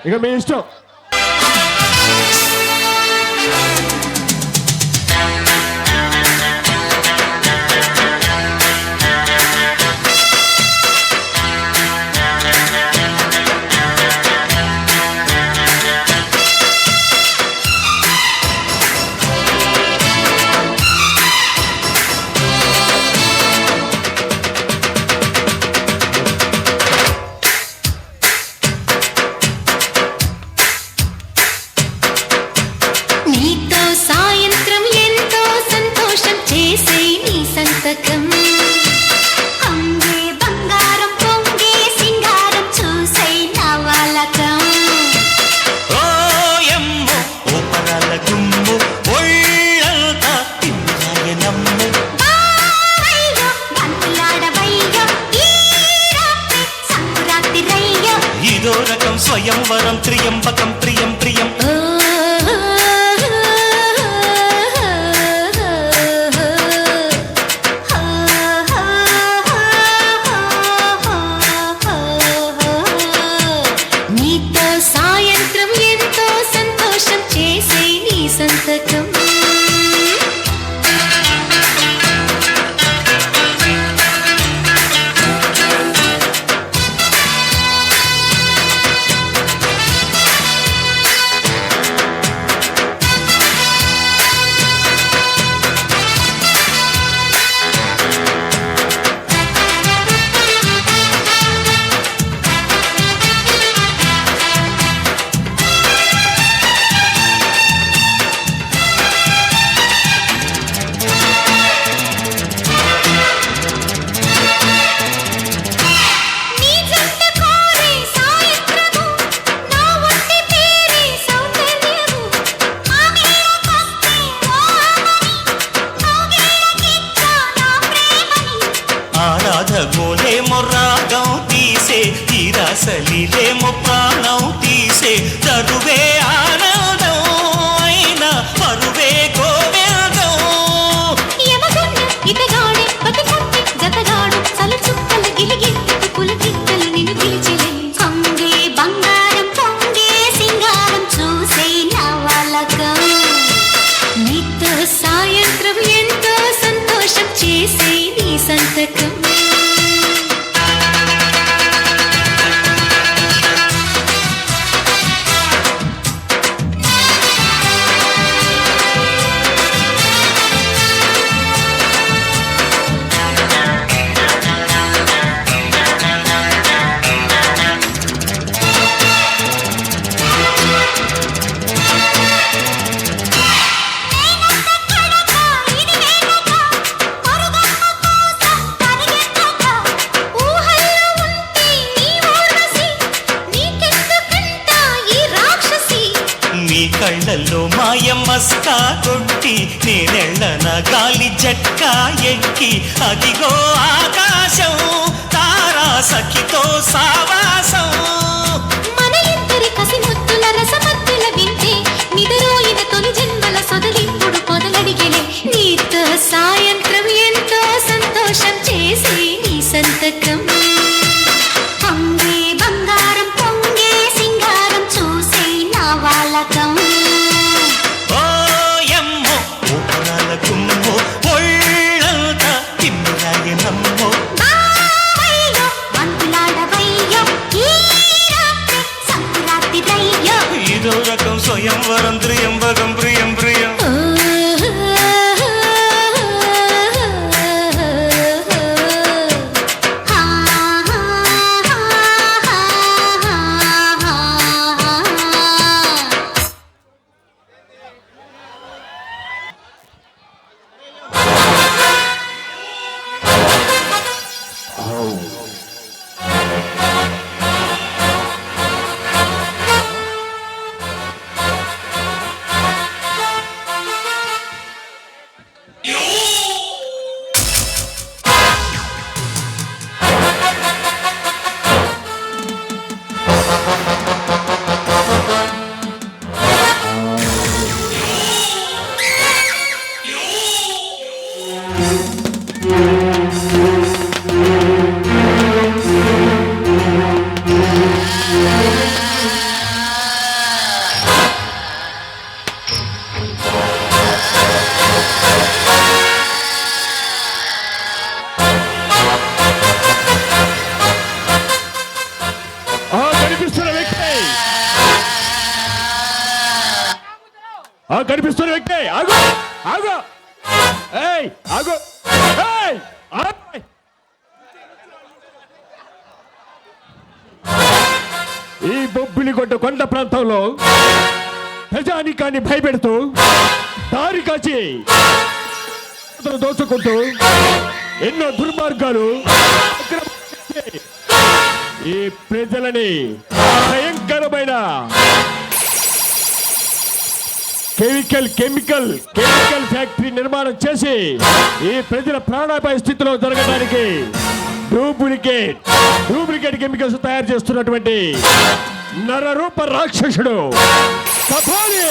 ఇక మీ ఇష్టం. స్వయంవరం త్రియంబకం ప్రియం ప్రియం నీతో సాయంత్రం ఎంతో సంతోషం చేసే నీ సంతకం గోలేమో రాగం తీసే తీరాసలిలేమో ప్రాణం తీసే చదువే ఆనందం అయినా పరువే గోవిందం ఇతగాడే బతికొట్టి జతగాడు చలచుక్కల గిలిగిత్తు పులకిత్తలు నిన్ను పిలిచెలే కొంగే బంగారం పొంగే సింగారం చూసే నవలకం నీతో సాయంత్రం ఎంతో సంతోషం చేసే నీ సంతకం కళ్ళల్లో మాయమస్కా కొట్టి నేనెళ్ళన గాలి జట్కా ఎక్కి అదిగో ఆకాశం తారా సఖితో సావాసం మన ఇద్దరి కసి ముద్దుల రసమద్దుల వింటే నిదరోయిన తొలి జన్మల సొదలిప్పుడు పొదలడిగెనే నీతో సాయంత్రం ఎంతో సంతోషం చేసి నీ సంతకం పొంగే బంగారం పొంగే సింగారం చూసే నా వాళ్ళకం స్వయంవరం త్రియంబకం ప్రియం ప్రియం ఆ కనిపిస్తున్న వ్యక్తి ఆగు ఆగు ఏయ్ ఆగు ఏయ్ ఆగు. ఈ బొబ్బిలిగొడ్డ కొండ ప్రాంతంలో ప్రజానికాన్ని భయపెడుతూ దారి కాచి దోచుకుంటూ ఎన్నో దుర్మార్గాలు ఈ ప్రజలని భయంకరమైన కెమికల్ ఫ్యాక్టరీ నిర్మాణం చేసి ఈ ప్రజల ప్రాణాపాయ స్థితిలో జరగడానికి డూప్లికేట్ కెమికల్స్ తయారు చేస్తున్నటువంటి నరరూప రాక్షసుడు సఫాలి.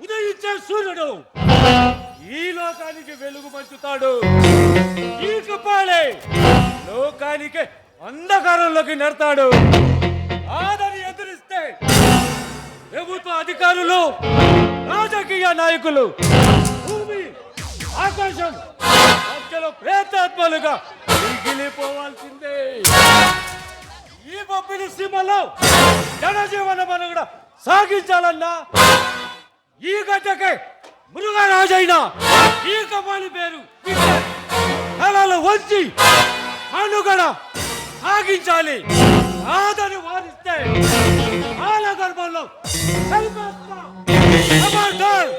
ఉదయించే సూర్యుడు ఈ లోకానికి వెలుగు పంచుతాడు. ఈ కపాలే లోకానికి అంధకారంలోకి నెడతాడు. ఆదని ఎదురిస్తే ప్రభుత్వ అధికారులు, రాజకీయ నాయకులు, భూమి ఆకాశం మధ్యలో ప్రేతాత్మలుగా మిగిలిపోవాల్సిందే. ఈ బొబ్బిలి సీమలో జనజీవన మనుగడ సాగించాలన్నా ఈ గడ్డకే మృగరాజైన ఈ కపాలి పేరు తలలు వంచి మనుగడ సాగించాలి. ఆదని వారిస్తే ఆల గర్భంలో కలిపేస్తా. ఖబర్దార్.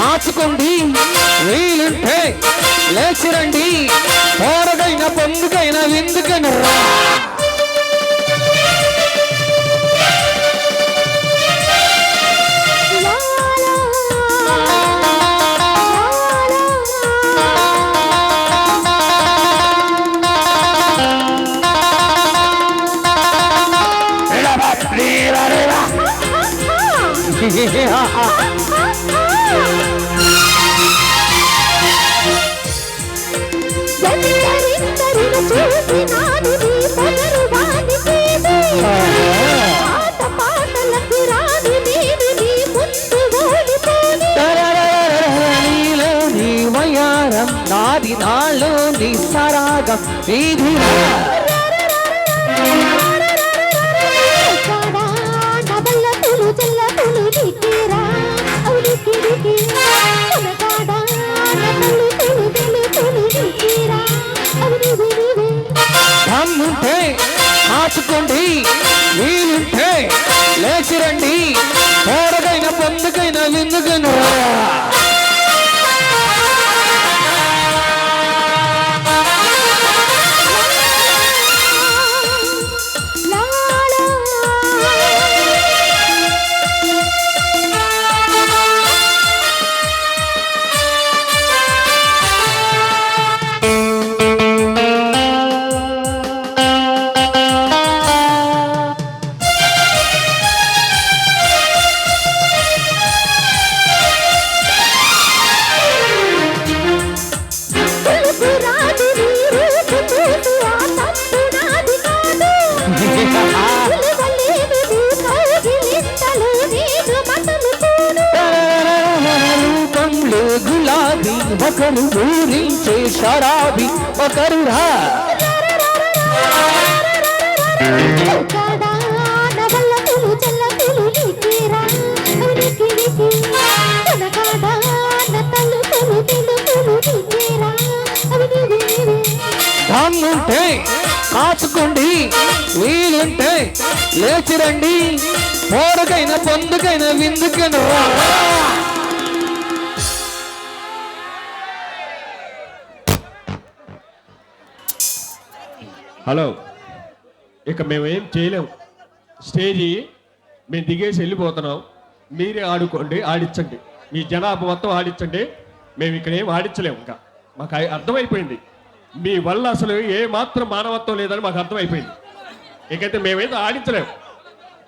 మార్చుకోండి, వీలుంటే లేచిరండి, పోరగైన పొందుకైనా విందుకైనా రా. ఎందరిందరిని చూసి నాది నీ పొగరు వానికేది. ఆట పాటలకు రాని నేను నీ ముందు ఓడిపోని. నీలో నీ వయారం నాది నాలో నీ సరాగం ఇది కాడా నవల్ల తులు చెల్ల తులు నీకేరా అవునికి కాడా నవల్ల తులు చెల్ల తులు నీకేరా అవుని వినివే. దమ్ముంటే మార్చుకోండి వీలుంటే లేచిరండి తోడగైన పొందుకైనా విందుకైనా తెలుగు రాదు నీ రూపు చూసి ఆ తప్పు నాది కాదు. విలువలేని నీ కౌగిలింతలు నేను మసలుకోను. రూపంలో గులాబీ ఒకరు ఊరించే షరాబీ ఒకరు రా కాడా నవల్ల తులు చెల్ల తులు నీకేరా అవునికి కాడా నతలు తులు తెలు తులు నీకేరా అవుని వినివే. దమ్ముంటే కాచుకోండి వీలుంటే లేచిరండి తోడకైనా పొందుకైనా విందుకైనా హలో, ఇక మేము ఏం చేయలేము. స్టేజీ మేము దిగేసి వెళ్ళిపోతున్నాం. మీరే ఆడుకోండి, ఆడించండి. మీ జనాభా మొత్తం ఆడించండి. మేము ఇక్కడ ఏం ఆడించలేము. ఇంకా మాకు అర్థమైపోయింది. మీ వల్ల అసలు ఏ మాత్రం మానవత్వం లేదని మాకు అర్థమైపోయింది. ఇకైతే మేమైతే ఆడించలేము.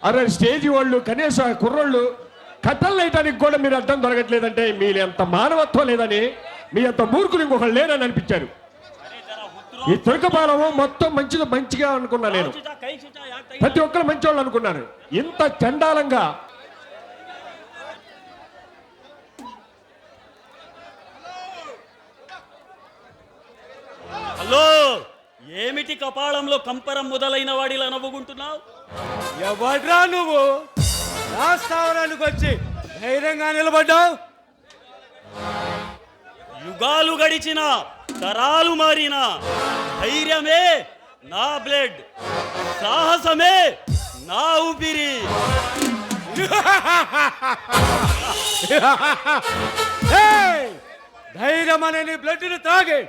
అరే స్టేజీ వాళ్ళు కనీసం కుర్రోళ్ళు కథలు వేయడానికి కూడా మీరు అర్థం దొరకట్లేదంటే మీరు ఎంత మానవత్వం లేదని, మీ అంత మూర్ఖులు ఇంకొకళ్ళు లేరని అనిపించారు. ఈ తురకపాలము మొత్తం మంచిగా అనుకున్నా నేను. ప్రతి ఒక్కరు మంచివాళ్ళు అనుకున్నాను. ఇంత చండాలంగా హలో, ఏమిటి కపాళంలో కంపరం మొదలైన వాడిలా నవ్వుకుంటున్నావు? ఎవడ్రా నువ్వు నా స్థావరానికి వచ్చి ధైర్యంగా నిలబడ్డావు? యుగాలు గడిచిన తరాలు మారిన ధైర్యమే నా బ్లడ్, సాహసమే నా ఊపిరి. ఏయ్! ధైర్యం అనే నీ బ్లడ్ని తాగి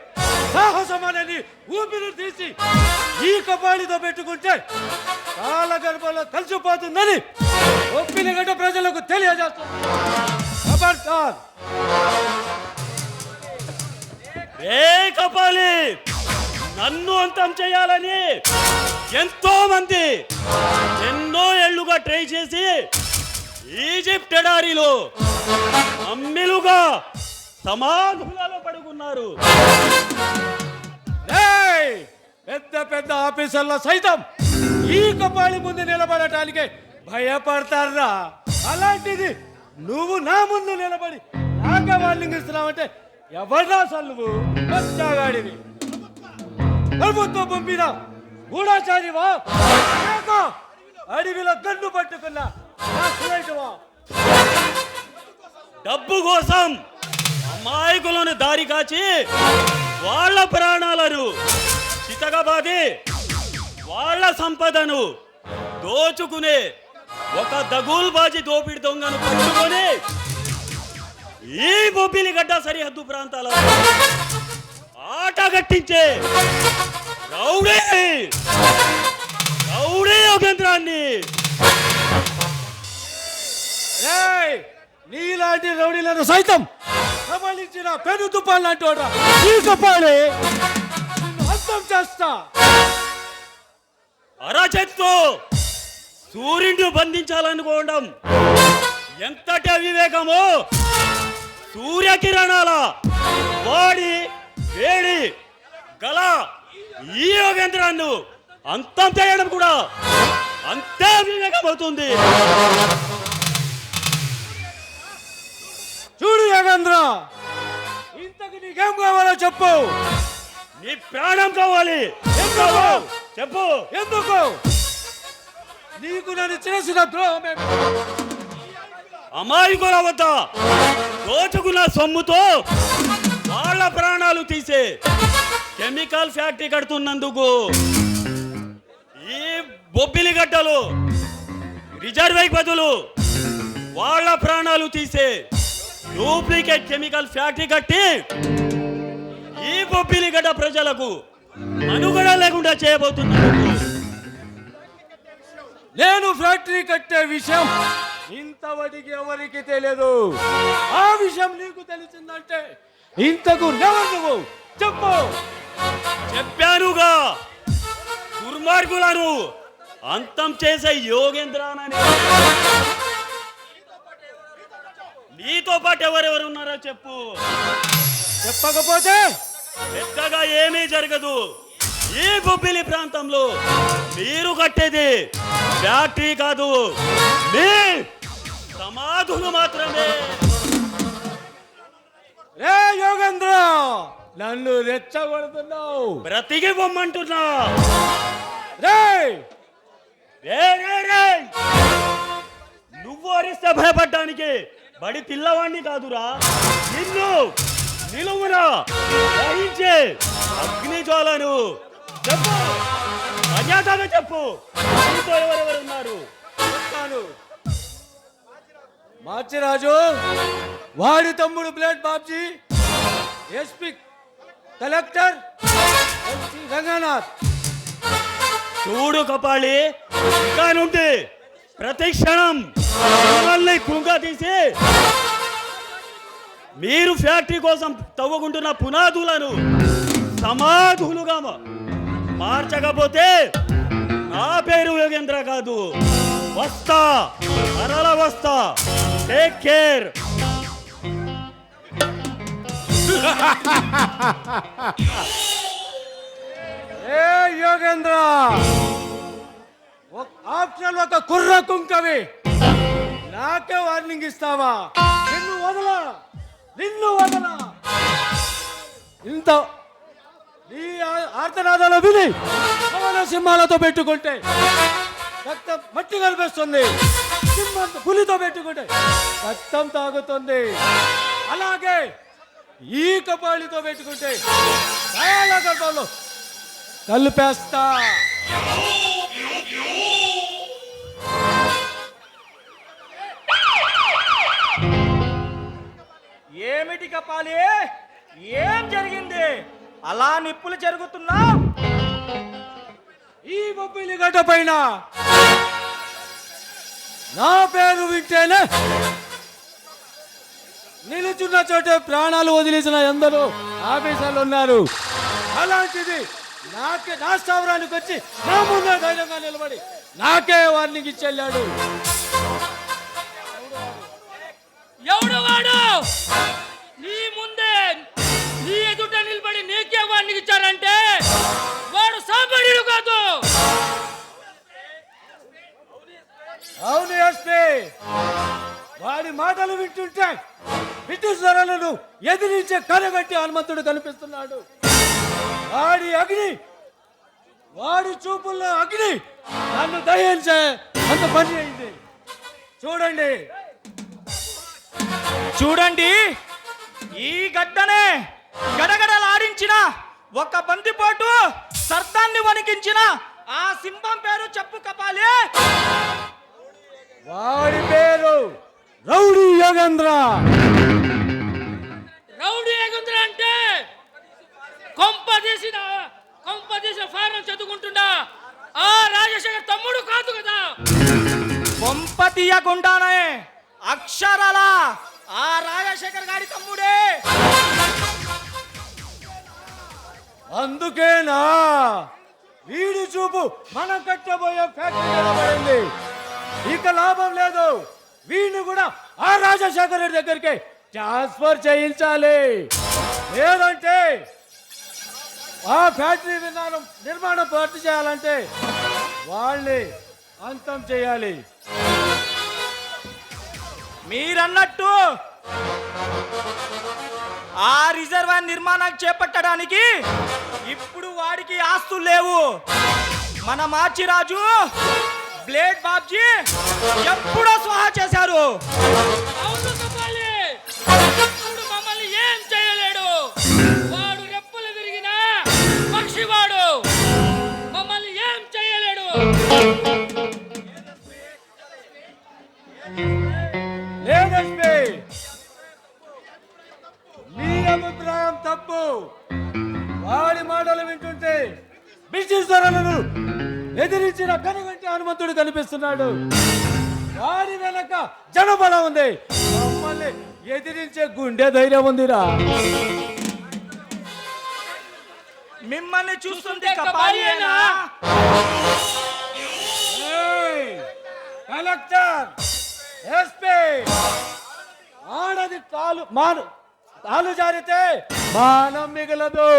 సాహసం అనే నీ ఊపిరి తీసి ఈ కపాళితో పెట్టుకుంటే కాల గర్భంలో కలిసిపోతుందని ఒప్పినగడ్డ ప్రజలకు తెలియజేస్తుంది. ఖబర్దార్! ఏ కపాలి, నన్ను అంతం చేయాలని ఎంతో మంది ఎన్నో ఏళ్లుగా ట్రై చేసి ఈజిప్ట్ ఎడారిలో అమ్మిలుగా సమాధులలో పడుకున్నారు. ఏయ్! పెద్ద పెద్ద ఆఫీసర్ల సైతం ఈ కపాళి ముందు నిలబడటానికి భయపడతారా? అలాంటిది నువ్వు నా ముందు నిలబడి నాకే వార్నింగ్ ఇస్తున్నావంటే ఎవడ్రా అసలు నువ్వు? వచ్చాగాడివి ప్రభుత్వ పంపిన గూఢాచారివా లేక అడవిలో గన్ను పట్టుకున్న నక్సలైటువా? డబ్బు కోసం అమాయకులను దారి కాచి వాళ్ళ ప్రాణాలను చితకబాది వాళ్ళ సంపదను దోచుకునే ఒక దగూల్బాజీ దోపిడి దొంగను పట్టుకొని ఈ బొబ్బిలిగడ్డ సరిహద్దు ప్రాంతాలలో ఆట కట్టించే రౌడీ యోగేంద్రాన్ని. ఏయ్! నీలాంటి రౌడీలను సైతం కబలించిన పెను తుపాన్ లాంటి వాడు ఈ కపాలి నిన్ను అంతం చేస్తా. అరచేత్తో సూర్యుడిని బంధించాలనుకోవడం ఎంతటి అవివేకము! సూర్యకిరణాల వాడి వేడి గల ఈ యోగేంద్రాన్ని అంతం చేయడం కూడా అంతే అవివేకం అవుతుంది. చూడు యోగేంద్ర, ఇంతకు నీకేం కావాలో చెప్పు. నీ ప్రాణం కావాలి. ఎందుకు? చెప్పు. ఎందుకు? నీకు నన్ను చేసిన ద్రోహమే. అమాయకుల వద్ద దోచుకున్న సొమ్ముతో వాళ్ళ ప్రాణాలు తీసే కెమికల్ ఫ్యాక్టరీ కడుతున్నందుకు ఈ బొబ్బిలి గడ్డలు రిజర్వై బదులు వాళ్ళ ప్రాణాలు తీసే డూప్లికేట్ కెమికల్ ఫ్యాక్టరీ కట్టి ఈ బొబ్బిలి గడ్డ ప్రజలకు మనుగడ లేకుండా చేయబోతున్నందుకు నేను ఫ్యాక్టరీ కట్టే విషయం ఇంతవరకు ఎవరికి తెలియదు. ఆ విషయం నీకు తెలిసిందంటే ఇంతకు నువ్వు చెప్పు. చెప్పానుగా, దుర్మార్గులను అంతం చేసే యోగేంద్రానని. నీతో పాటు ఎవరెవరు ఉన్నారో చెప్పు. చెప్పకపోతే పెద్దగా ఏమీ జరగదు. ఈ బొబ్బిలి ప్రాంతంలో మీరు కట్టేది ఫ్యాక్టరీ కాదు, మీ సమాధులు మాత్రమే. రే యోగేంద్ర, నన్ను రెచ్చగొడుతున్నావు. బ్రతికి బొమ్మంటున్నా. రే నువ్వు అరిస్తే భయపడ్డానికి బడి పిల్లవాడిని కాదురా. నిన్ను నిలువున గ్రహించే అగ్ని జ్వాలను. చెప్పు, మర్యాదగా చెప్పు. నీతో ఎవరెవరు ఉన్నారు? చెప్తాను. మాచిరాజు, వాడి తమ్ముడు blade Babji, SP collector SP Ranganath. చూడు కపాళి, ఇంకా నుండి ప్రతి క్షణం మిమ్మల్ని కుంగ తీసి మీరు ఫ్యాక్టరీ కోసం తవ్వుకుంటున్న పునాదులను సమాధులుగా మార్చకపోతే నా పేరు యోగేంద్ర కాదు. వస్తా, మరల వస్తా. Take care. ఏ యోగేంద్ర, ఆప్షన్ ఒక కుర్ర కుంకవి నాకే వార్నింగ్ ఇస్తావా? నిన్ను వదలా. ఇంత నీ ఆర్తనాదాలు విని పవన సింహాలతో పెట్టుకుంటే రక్తం మట్టి కనిపిస్తుంది. పులితో పెట్టుకుంటే రక్తం తాగుతుంది. అలాగే ఈ కపాళితో పెట్టుకుంటే చాలా గర్భంలో కలిపేస్తా. ఏమిటి కపాలి, ఏం జరిగింది? అలా నిప్పులు జరుగుతున్నా? ఈ బొబ్బిలి గడ్డ పైన నా పేరు వింటేనే నిలుచున్న చోటే ప్రాణాలు వదిలేసిన ఎందరో ఆఫీసర్లు ఉన్నారు. అలాంటిది నా స్థావరానికి వచ్చి నా ముందే ధైర్యంగా నిలబడి నాకే వార్నింగ్ ఇచ్చెళ్ళాడు. ఎవడు వాడు? నీ ముందే నీ ఎదుట నిలబడి నీకే వాడిని ఇచ్చారంటే వాడు సామాన్యుడు కాదు. అవును ఎస్పీ, వాడి మాటలు వింటుంటే బ్రిటిష్ ధరలను ఎదిరించే కరగట్టి హనుమంతుడు కనిపిస్తున్నాడు. వాడి చూపుల్లో అగ్ని నన్ను దహించే అంత పని అయింది. చూడండి, ఈ గడ్డనే గడగడలాడించిన ఒక బందిపోటు సర్దాన్ని వణికించిన ఆ సింహం పేరు చెప్పు కపాలి. వాడి పేరు రౌడీ యోగేంద్ర. రౌడీ యోగేంద్ర అంటే కొంప తీసిన ఫారం చదువుకుంటున్నా ఆ రాజశేఖర్ తమ్ముడు కాదు కదా. కొంప తీయకుండానే అక్షరాల ఆ రాజశేఖర్ గారి తమ్ముడే. అందుకేనా వీడి చూపు మనం కట్టబోయే ఫ్యాక్టరీ నిలబడింది. ఇక లాభం లేదు, వీడిని కూడా ఆ రాజశేఖర రెడ్డి దగ్గరికి ట్రాన్స్ఫర్ చేయించాలి. లేదంటే ఆ ఫ్యాక్టరీ నిర్మాణం పూర్తి చేయాలంటే వాళ్ళని అంతం చేయాలి. మీరన్నట్టు ఆ రిజర్వాయర్ నిర్మాణం చేపట్టడానికి ఇప్పుడు వాడికి ఆస్తులు లేవు. మన మాచిరాజు బ్లేడ్ బాబ్జీ ఎప్పుడో స్వాహా చేశారు. అవును కపాలి, ఇప్పుడు మమ్మల్ని ఏం చేయలేడు. వాడు రెప్పలు విరిగిన పక్షివాడు, మమ్మల్ని ఏం చేయలేడు. లేదస్మి, మీ అభిప్రాయం తప్పు. వాడి మాటలు వింటుంటే బిజినెస్ ధరలను ఎదిరించిన కనుగంటి హనుమంతుడు కనిపిస్తున్నాడు. వాడి వెనక జనబలం ఉంది. మమ్మల్ని ఎదిరించే గుండె ధైర్యం ఉందిరా. మిమ్మల్ని చూస్తుంటే కపాలియేనా? ఏయ్, కలెక్టర్, ఎస్పీ, ఆడది కాలు జారితే మానం మిగలదు,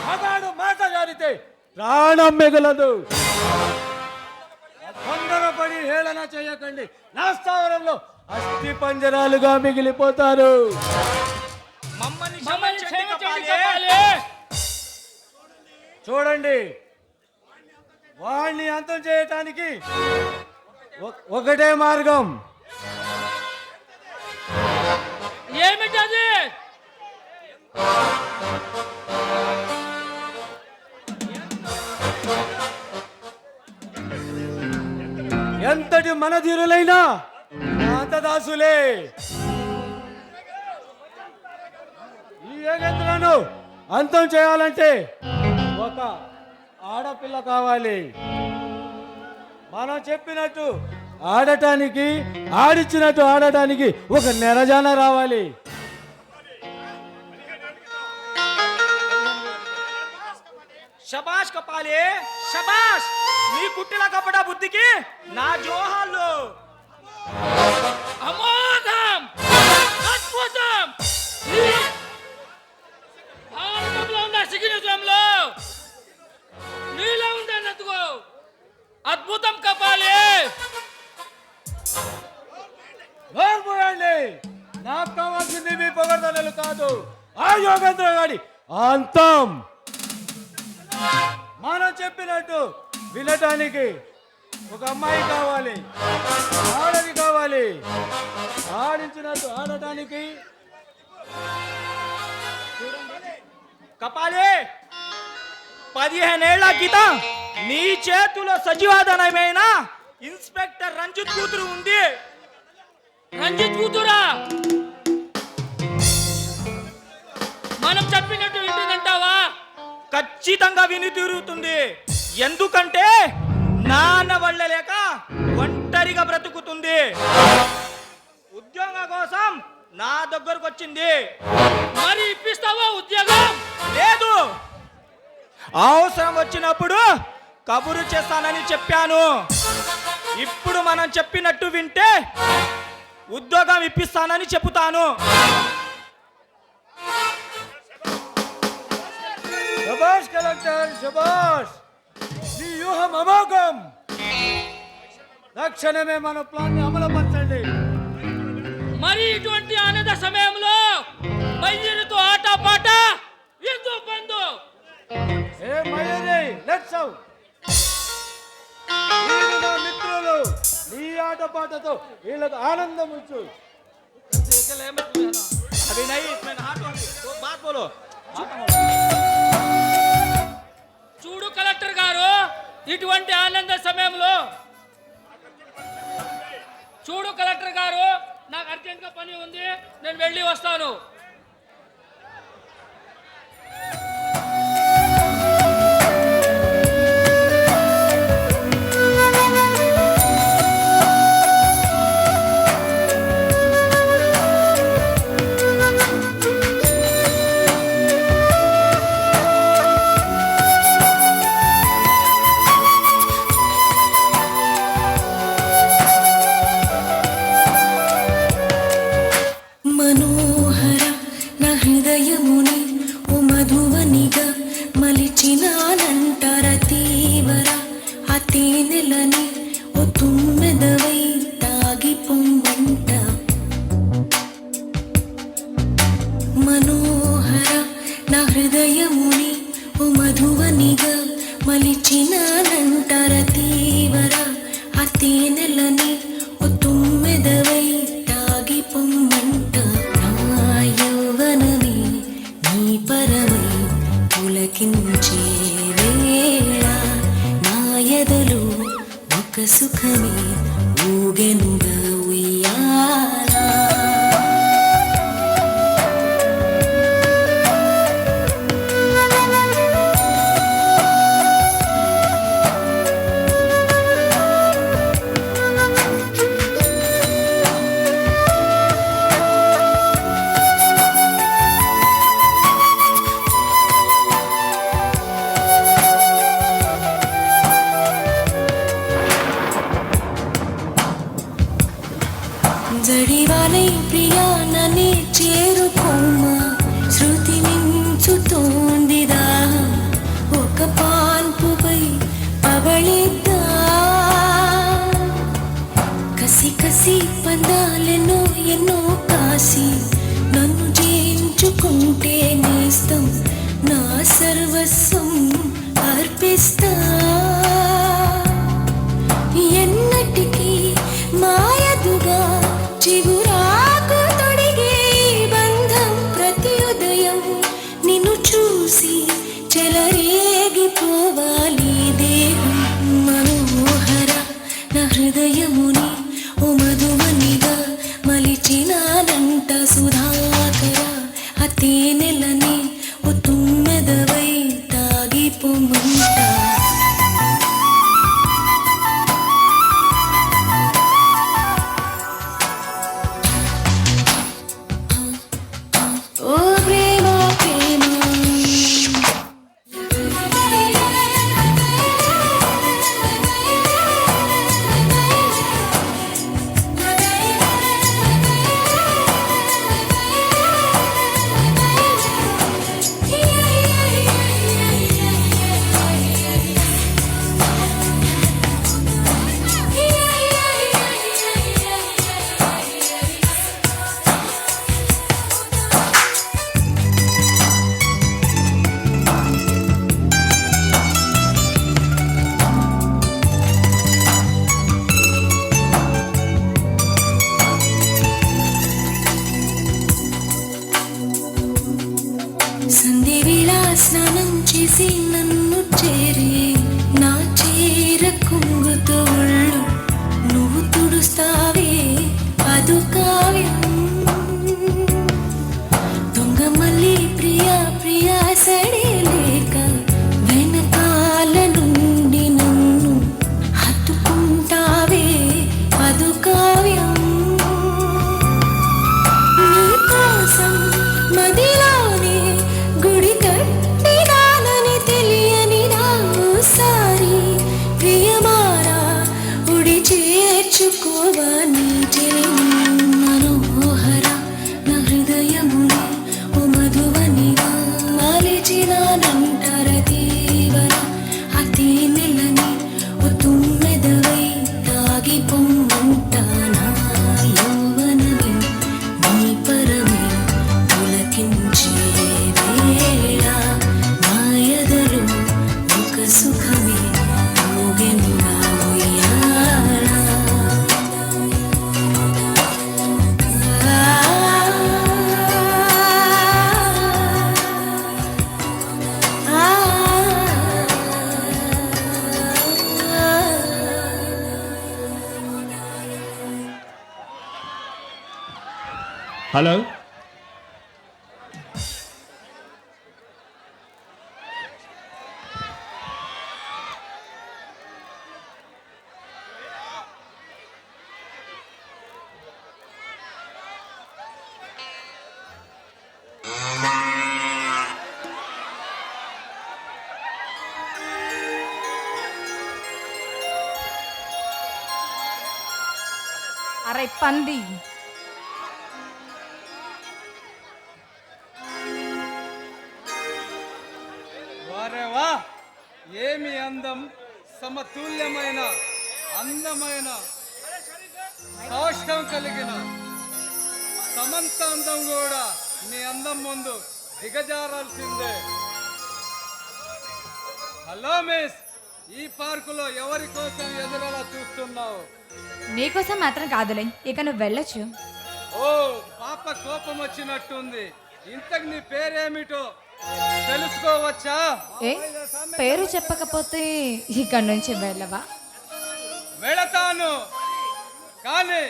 మగాడు మాట జారితే ప్రాణం మిగలదు. తొందరపడి హేళన చేయకండి. నా స్థావరంలో అస్థి పంజరాలుగా మిగిలిపోతారు. మమ్మల్ని మమ్మల్ని క్షమించండి క్షమించండి కపాలి. కపాలి. చూడండి, వాణ్ణి అంతం చేయటానికి ఒకటే మార్గం. ఏమిటది? ఎంతటి మనధీరులైనా దాసులే. ఈ యోగేంద్రను అంతం చేయాలంటే ఒక ఆడపిల్ల కావాలి. మనం చెప్పినట్టు ఆడటానికి, ఆడిచ్చినట్టు ఆడటానికి ఒక నెరజాన రావాలి. శబాష్ కపాలి, శబాష్. నీ కుట్టిల కపట బుద్ధికి నా జోహాలు. అమోఘం, అద్భుతం. భారతంలో ఉన్న సిగ్నిజంలో నీలో ఉందన్నట్టుకో అద్భుతం కపాలి. నోర్మోయండి, నాకు కావాల్సింది మీ పొగడ్తలు కాదు, ఆ యోగేంద్ర గాడి అంతం. మనం చెప్పినట్టు వినటానికి ఒక అమ్మాయి కావాలి, ఆడది కావాలి. ఆడించినట్టు ఆడటానికి కపాలి, 15 ఏళ్ల క్రితం నీ చేతిలో సజీవాదనమైన ఇన్స్పెక్టర్ రంజిత్ కూతురు ఉంది. రంజిత్ కూతురా? మనం చెప్పినట్టు వింటుందంటావా? ఖచ్చితంగా విని తీరుతుంది. ఎందుకంటే నాన్న వల్ల లేక ఒంటరిగా బ్రతుకుతుంది. ఉద్యోగం కోసం నా దగ్గరకు వచ్చింది. మరి ఇప్పిస్తావా ఉద్యోగం? లేదు, అవసరం వచ్చినప్పుడు కబురు చేస్తానని చెప్పాను. ఇప్పుడు మనం చెప్పినట్టు వింటే ఉద్యోగం ఇప్పిస్తానని చెబుతాను. శభాష్ కలెక్టర్, శభాష్. నీ వ్యూహం అమోఘం. తక్షణమే మన ప్లాన్ ని అమలుపరచండి. మరి ఇటువంటి ఆనంద సమయంలో మయ్యరుతో ఆట పాట ఎందు బంధు. ఏ మయూరి, లెట్స్ అవుట్. వీళ్ళు నా మిత్రులు. నీ ఆటపాటతో వీళ్ళకు ఆనందం ఉంచు. अभी नहीं, इसमें हाथ बात बोलो. చూడు కలెక్టర్ గారు, ఇటువంటి ఆనంద సమయంలో చూడు కలెక్టర్ గారు, నాకు అర్జెంట్గా పని ఉంది, నేను వెళ్ళి వస్తాను. మలిచినానంటార తీవర ఆ తేనెలని ఓ తుమ్మెదవై తాగి పొమ్మంట నా యౌవనమే నీ పరమై పులకించే వేళ నా ఎదలో ఒక సుఖమే ఊగెనుగా ఉయ్యాలా. జడివాలై ప్రియా నన్నే చేరుకోమా శృతి మించుతోంది దాహం ఒక పాన్పుపై పవళిద్దా కసి కసి పందాలెన్నో ఎన్నో కాసి నన్ను జయించుకుంటే నేస్తం నా సర్వస్వం అర్పిస్తా ఎన్నటికీ మాయదుగా చిగురాకు తొడిగే బంధం ప్రతి ఉదయం నిన్ను చూసి చెలరేగిపోవాలి దేహం మనోహర నా హృదయముని ఓ మధువనిగా మలిచినానంట సుధాకర ఆ తేనెలని ఓ తుమ్మెదవై తాగిపోమంట. ఓ ప్రేమ ప్రేమ సంధ్యవేళ స్నానం చేసి నన్ను చేరి నా చీర కుంగుతో ఒళ్ళు నువ్వు తుడుస్తావే అదు కావ్యం దొంగ మళ్ళీ ప్రియా ప్రియా సడే లేక వెనకాల నుండి నన్ను హత్తుకుంటావే అదు కావ్యం నీ కోసం మదిలోనే గుడి కట్టినానని తెలియని నాసారి ప్రియమారా ఉడి చేర్చుకోవా నీ చెలిని మనోహర నా హృదయముని ఓ మధువనిగా మలిచినానంటార తీవర ఆ తేనెలని ఓ తుమ్మెదవై తాగి పొమ్మంట నా యౌవనమే నీ పరమే పులకించే వేళ నా ఎదలో ఒక సుఖమే ఊగెనుగా ఉయ్యాలా. హలో అరే పంది వారే వా ఏమి అందం సమతుల్యమైన అందమైన సాష్టం కలిగిన సమంత అందం కూడా నీ అందం ముందు దిగజారాల్సిందే. హలో మిస్, ఈ పార్కులో ఎవరి కోసం ఎదురలా చూస్తున్నావు? నీకోసం మాత్రం కాదులే, ఇక నువ్వు వెళ్ళొచ్చు. ఓ పాప కోపం వచ్చినట్టుంది. ఇంతకు నీ పేరేమిటో తెలుసుకోవచ్చా? ఏ పేరు చెప్పకపోతే ఇక్కడి నుంచి వెళ్ళవా? వెళతాను, కానీ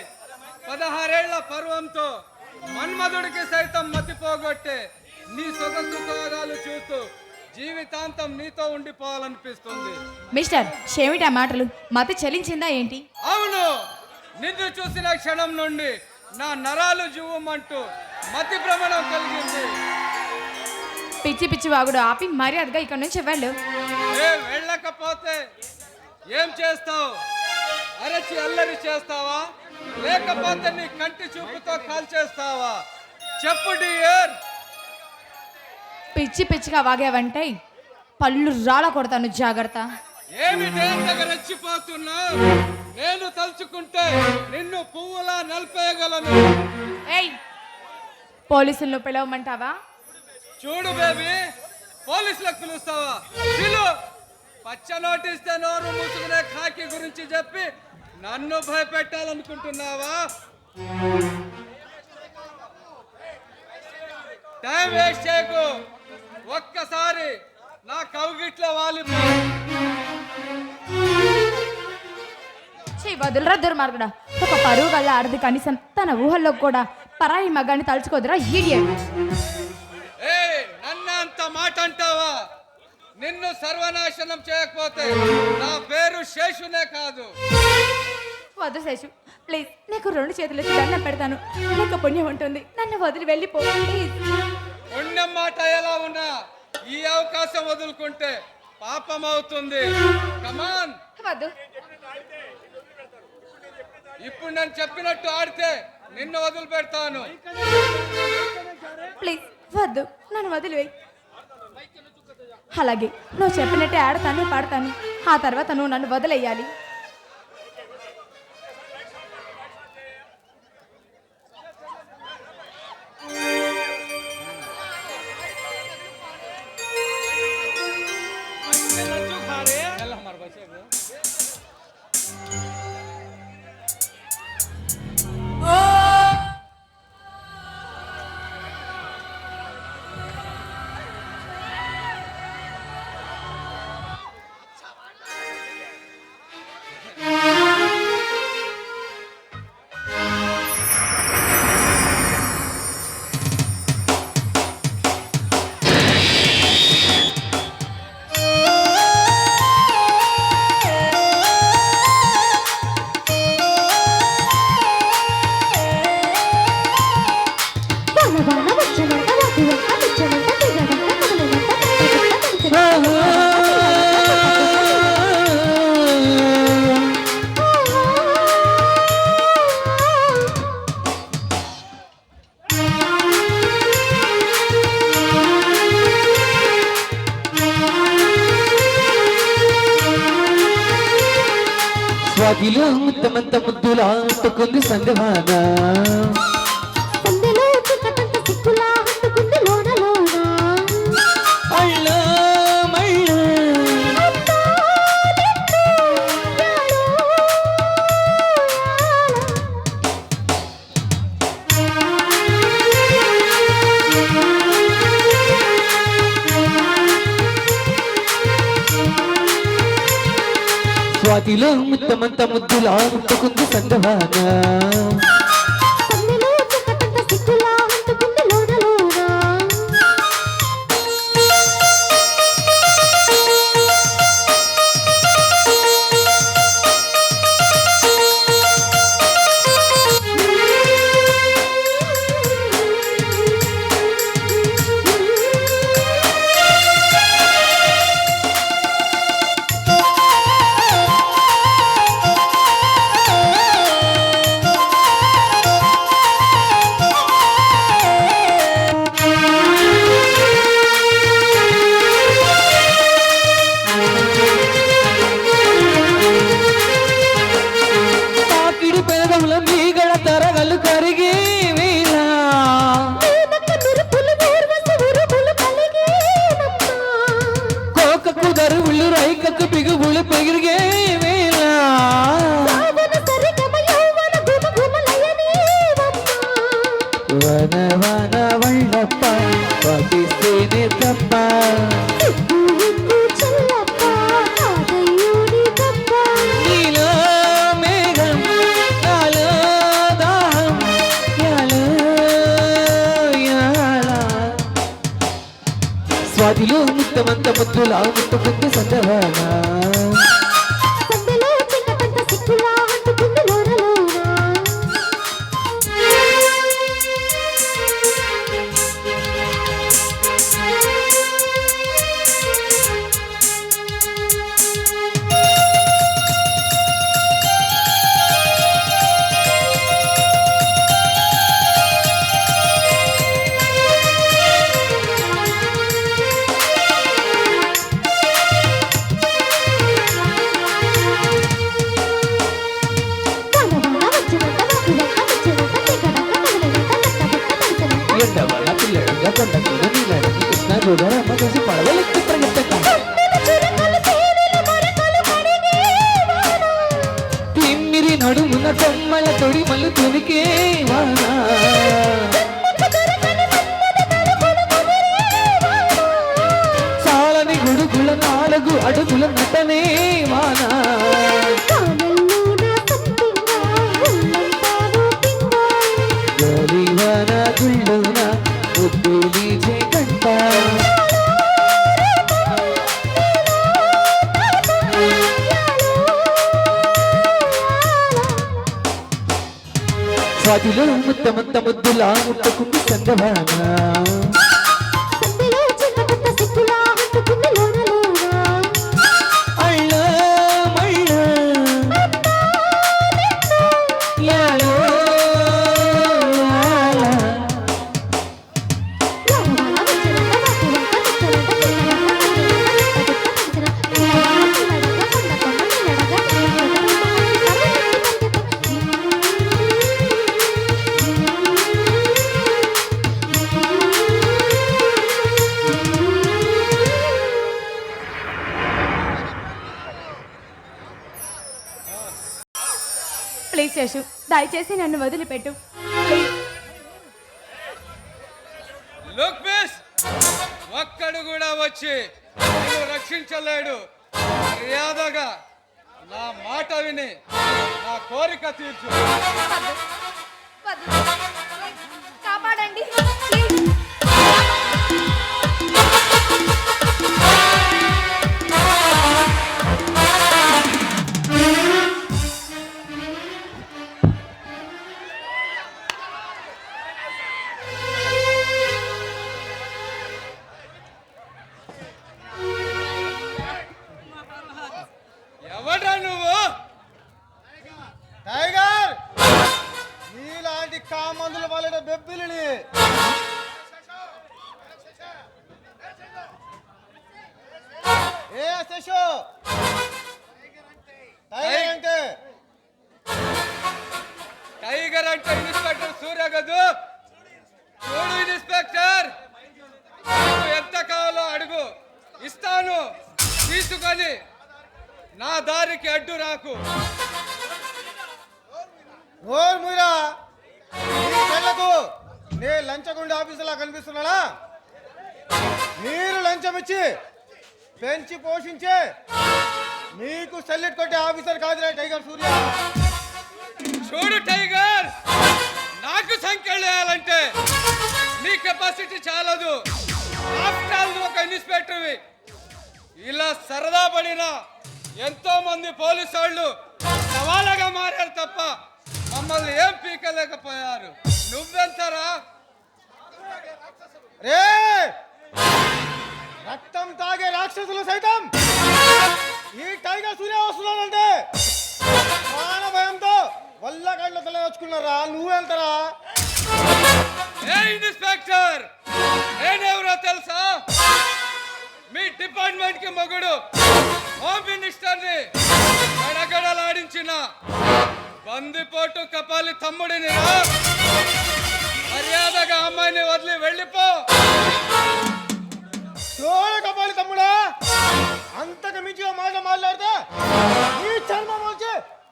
16 ఏళ్ల పర్వంతో మన్మధుడికి సైతం మతిపోగొట్టే నీ సొగసు సోదాలు చూస్తూ జీవితాంతం నీతో ఉండిపోవాలనిపిస్తుంది. మిస్టర్ షేమిటా మాటలు, మతి చెలించిందా ఏంటి? అవును, నిన్ను చూసిన క్షణం నుండి నా నరాలు జువ్వమంటూ మతి భ్రమణం కలిగింది. పిచ్చి పిచ్చి వాగుడు ఆపి మర్యాదగా ఇక్కడి నుంచి వెళ్ళు. వెళ్ళకపోతే ఏం చేస్తావు? అరచి అల్లరి చేస్తావా, లేకపోతే నీ కంటి చూపుతో కాల్ చేస్తావా? చెప్పు డియర్. పిచ్చి పిచ్చిగా వాగావంటే పళ్ళు రాళ్ళ కొడతాను, జాగ్రత్త. ఏమిటి అంతగా రెచ్చిపోతున్నా? నేను తలుచుకుంటే నిన్ను పువ్వులా నలిపేయగలను. ఏయ్, పోలీసులను పిలవమంటావా? చూడు బేబీ, పోలీసులకు పిలుస్తావా? పిలు. పచ్చ నోటిస్తే నోరు మూసుకునే ఖాకి గురించి చెప్పి నన్ను భయపెట్టాలనుకుంటున్నావా? టైం వేస్ట్ చేయకు. ఒక్కసారి నా కౌగిట్లో వాలిపో. వదులురా దుర్మార్గుడా. ఒక పరువు గల్ల ఆడది కనీసం తన ఊహల్లో కూడా పరాయి మగాన్ని తలుచుకోదురా ఈడియట్. నన్ను అంత మాట అంటావా? నిన్ను సర్వనాశనం చేయకపోతే నా పేరు శేషునే కాదు. వద్దు శేషు, ప్లీజ్, నీకు 2 చేతులు దండం పెడతాను. నీకు పుణ్యం ఉంటుంది, నన్ను వదిలి వెళ్ళిపో ప్లీజ్. పుణ్యం మాట ఎలా ఉన్నా ఈ అవకాశం వదులుకుంటే పాపం అవుతుంది. కమాన్. వద్దు. ఇప్పుడు నేను చెప్పినట్టు ఆడితే నిన్ను వదిలిపెడతాను. ప్లీజ్ వద్దు, నన్ను వదిలివేయి. అలాగే, నువ్వు చెప్పినట్టే ఆడతాను, పాడతాను. ఆ తర్వాత నువ్వు నన్ను వదిలేయాలి. స్వాతిలో ముత్తమంత ముద్దులా అంటుకుంది సంగవాన. స్వాతిలో ముత్తమంత ముద్దులా అంటుకుంది సంగవాన. ఎగిరిగే వేళ సావన సరిగమ యౌవన గుమ గుమలయని వన వన వళ్ళప్ప పతిస్తేనే తప్ప చెల్లప్ప ఆదయుడి తప్ప నీలో మేఘం నాలో దాహం యాలో యాలా స్వాతిలో ముత్తమంత ముద్దులా ముట్టుకుంది సందవాన సందలో చిన్నకంత సిక్కులా అంటుకుంది లోనలోన ఎండవల్ల పిల్లడుగా కొండకూడ నీళ్ళకి కృష్ణ గోదావరమ్మ చేసి పడవలెక్కి పరిగెత్తక తిమ్మిరి నడుమున కొమ్మల తొడిమలు తునికే వాన చాలని గుడుగుల 4 అడుగుల నటనే వాన గోలివాన గుళ్ళున ఉద్దులి కంట స్వాతిలో ముత్తమంత ముద్దులా ముట్టుకుంది సందవాన అళ్ళ మళ్ళ యాలో యాలా ప్లీజ్ శేషు, దయచేసి నన్ను వదిలిపెట్టు ప్లీజ్. లుక్ మిస్, ఒక్కడు కూడా వచ్చి నిన్ను రక్షించలేడు. మర్యాదగా నా మాట విని నా కోరిక తీర్చు. వద్దు. కాపాడండి ప్లీజ్. ఎవడ్రా నువ్వు? టైగర్, నీలాంటి కామందుల వాళ్ళ బెబ్బిలిని ఏ శశు టైగర్ అంటే ఇన్స్పెక్టర్ సూర్య గదు. చూడు ఇన్స్పెక్టర్, నీకు ఎంత కావాలో అడుగు, ఇస్తాను. తీసుకొని నా దారికి అడ్డు రాకు. నే లంచగొండ ఆఫీసులా కనిపిస్తున్నానా? మీరు లంచం ఇచ్చి పెంచి పోషించే మీకు సెల్లెట్ కొట్టే ఆఫీసర్ కాదురా టైగర్ సూర్య. చూడు టైగర్, నాకు సంఖ్యలు వేయాలంటే నీ కెపాసిటీ చాలదు. ఆఫ్టర్ ఆల్ నువ్వు ఒక ఇన్స్పెక్టర్వి. ఇలా సరదా పడిన ఎంతో మంది పోలీసు వాళ్ళు సవాలుగా మారారు తప్ప మమ్మల్ని ఏం పీకలేకపోయారు. నువ్వెంతరా? రే, రక్తం తాగే రాక్షసులు సైతం ఈ టైగర్ సూర్య వస్తున్నాడంటే ప్రాణ భయంతో వల్లగడ్ల తలదచ్చుకున్నారా? నువ్వెంతరా? ఏ ఇన్స్పెక్టర్, నేనెవరో తెలుసా? మీ డిపార్ట్మెంట్ కి మొగుడు హోమ్ మినిస్టర్ ని గడగడలాడించిన బందిపోటు కపాలి తమ్ముడిని. మర్యాదగా అమ్మాయిని వదిలి వెళ్ళిపో. కపాలి తమ్ముడా, అంతకు మించిగా మాట మాట్లాడితే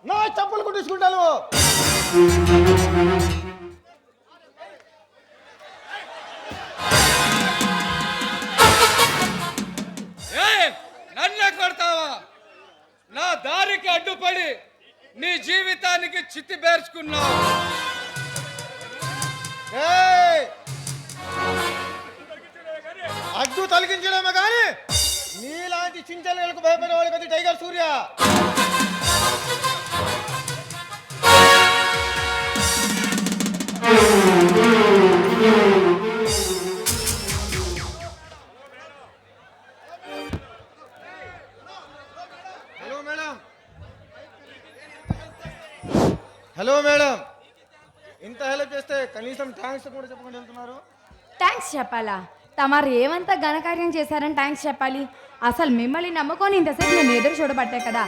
నా చెప్పులు కుట్టించుకుంటాను. నన్నే కొడతావా? నా దారికి అడ్డుపడి నీ జీవితానికి చిత్తి పేర్చుకున్నావు. అడ్డు తొలగించడమే కానీ నీలాంటి చించలకు భయపడేవాడు కదా tiger Surya. Hello madam. Hello madam, ఇంత హెల్ప్ చేస్తే కనీసం థ్యాంక్స్ కూడా చెప్పకుండా వెళ్తున్నారు. థ్యాంక్స్ చెప్పాలా? తమరు ఏమంతా ఘనకార్యం చేశారని థ్యాంక్స్ చెప్పాలి? అసలు మిమ్మల్ని నమ్ముకొని ఇంతసేపు నేను ఎదురు చూడబట్టే కదా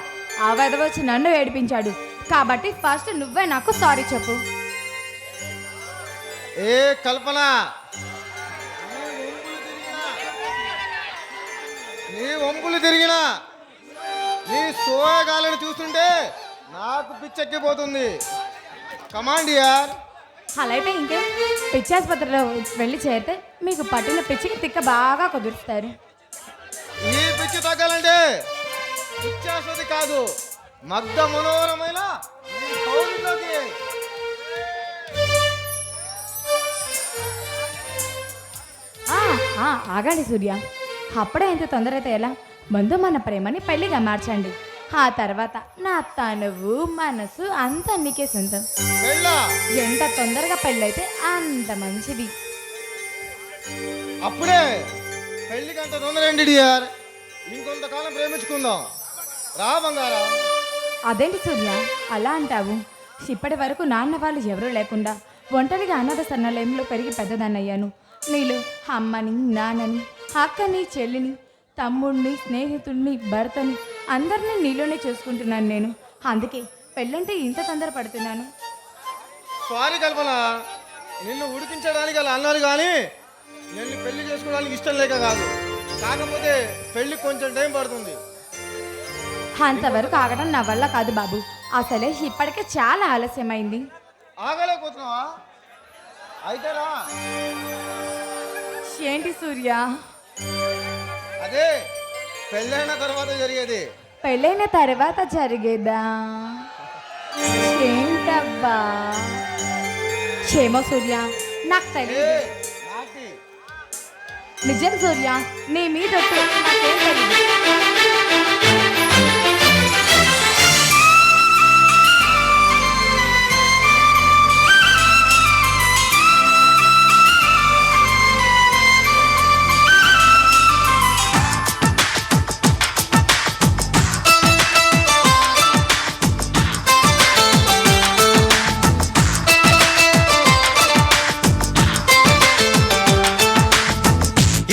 ఆ వెధవ వచ్చి నన్ను ఏడిపించాడు. కాబట్టి ఫస్ట్ నువ్వే నాకు సారీ చెప్పు. ఏ కల్పన, నీ వంపులు తిరిగినా నీ సోయగాలను చూస్తుంటే నాకు పిచ్చెక్కిపోతుంది. కమాండ్ యార్. అలా అయితే ఇంకేం, పిచ్చి ఆసుపత్రిలో వెళ్ళి చేరితే మీకు పట్టిన పిచ్చికి తిక్క బాగా కుదురుస్తారు. ఈ పిచ్చి తగ్గాలంటే పిచ్చాస్పతి కాదు, మగ్ధ మనోహరమైన ఈ కౌలులోకి. ఆగండి సూర్య, అప్పుడే ఇంత తొందర అయితే ఎలా? ముందు మన ప్రేమని పెళ్లిగా మార్చండి. ఆ తర్వాత నా తనువు మనసు అంతా నీకే సొంతం. ఎంత తొందరగా పెళ్ళైతే అంత మంచిది. అప్పుడే పెళ్లికి అంత తొందర ఏంటి డియర్? ఇంకొంతకాలం ప్రేమించుకుందాం. రా బంగారా. అదేంటి సూర్య అలా అంటావు? ఇప్పటి వరకు నాన్న వాళ్ళు ఎవరూ లేకుండా ఒంటరిగా అనాథ సన్నాలయంలో పెరిగి పెద్దదాన్నయ్యాను. నీళ్ళు అమ్మని, నాన్నని, అక్కని, చెల్లిని, తమ్ముడిని, స్నేహితుడిని, భర్తని అందరినీ నీలోనే చూసుకుంటున్నాను నేను. అందుకే పెళ్ళంటే ఇంత తొందర పడుతున్నాను. సారీ కల్పన, నిన్ను ఉడికించడానికి అలా అన్నారు కానీ నిన్ను పెళ్లి చేసుకోవడానికి ఇష్టం లేక కాదు. కాకపోతే పెళ్లి కొంచెం టైం పడుతుంది. అంతవరకు ఆగడం నా వల్ల కాదు బాబు. అసలే ఇప్పటికే చాలా ఆలస్యమైంది. ఆగలేకపోతున్నావా? అయితే రా. ఏంటి సూర్య? అదే పెళ్ళైన తర్వాత జరిగేది. పెళ్ళైన తర్వాత జరిగేదా? ఏంటబ్బా? క్షేమో సూర్య, నాకు తెలియదు. నిజం సూర్య, నీ మీద నాకేం తెలియదు.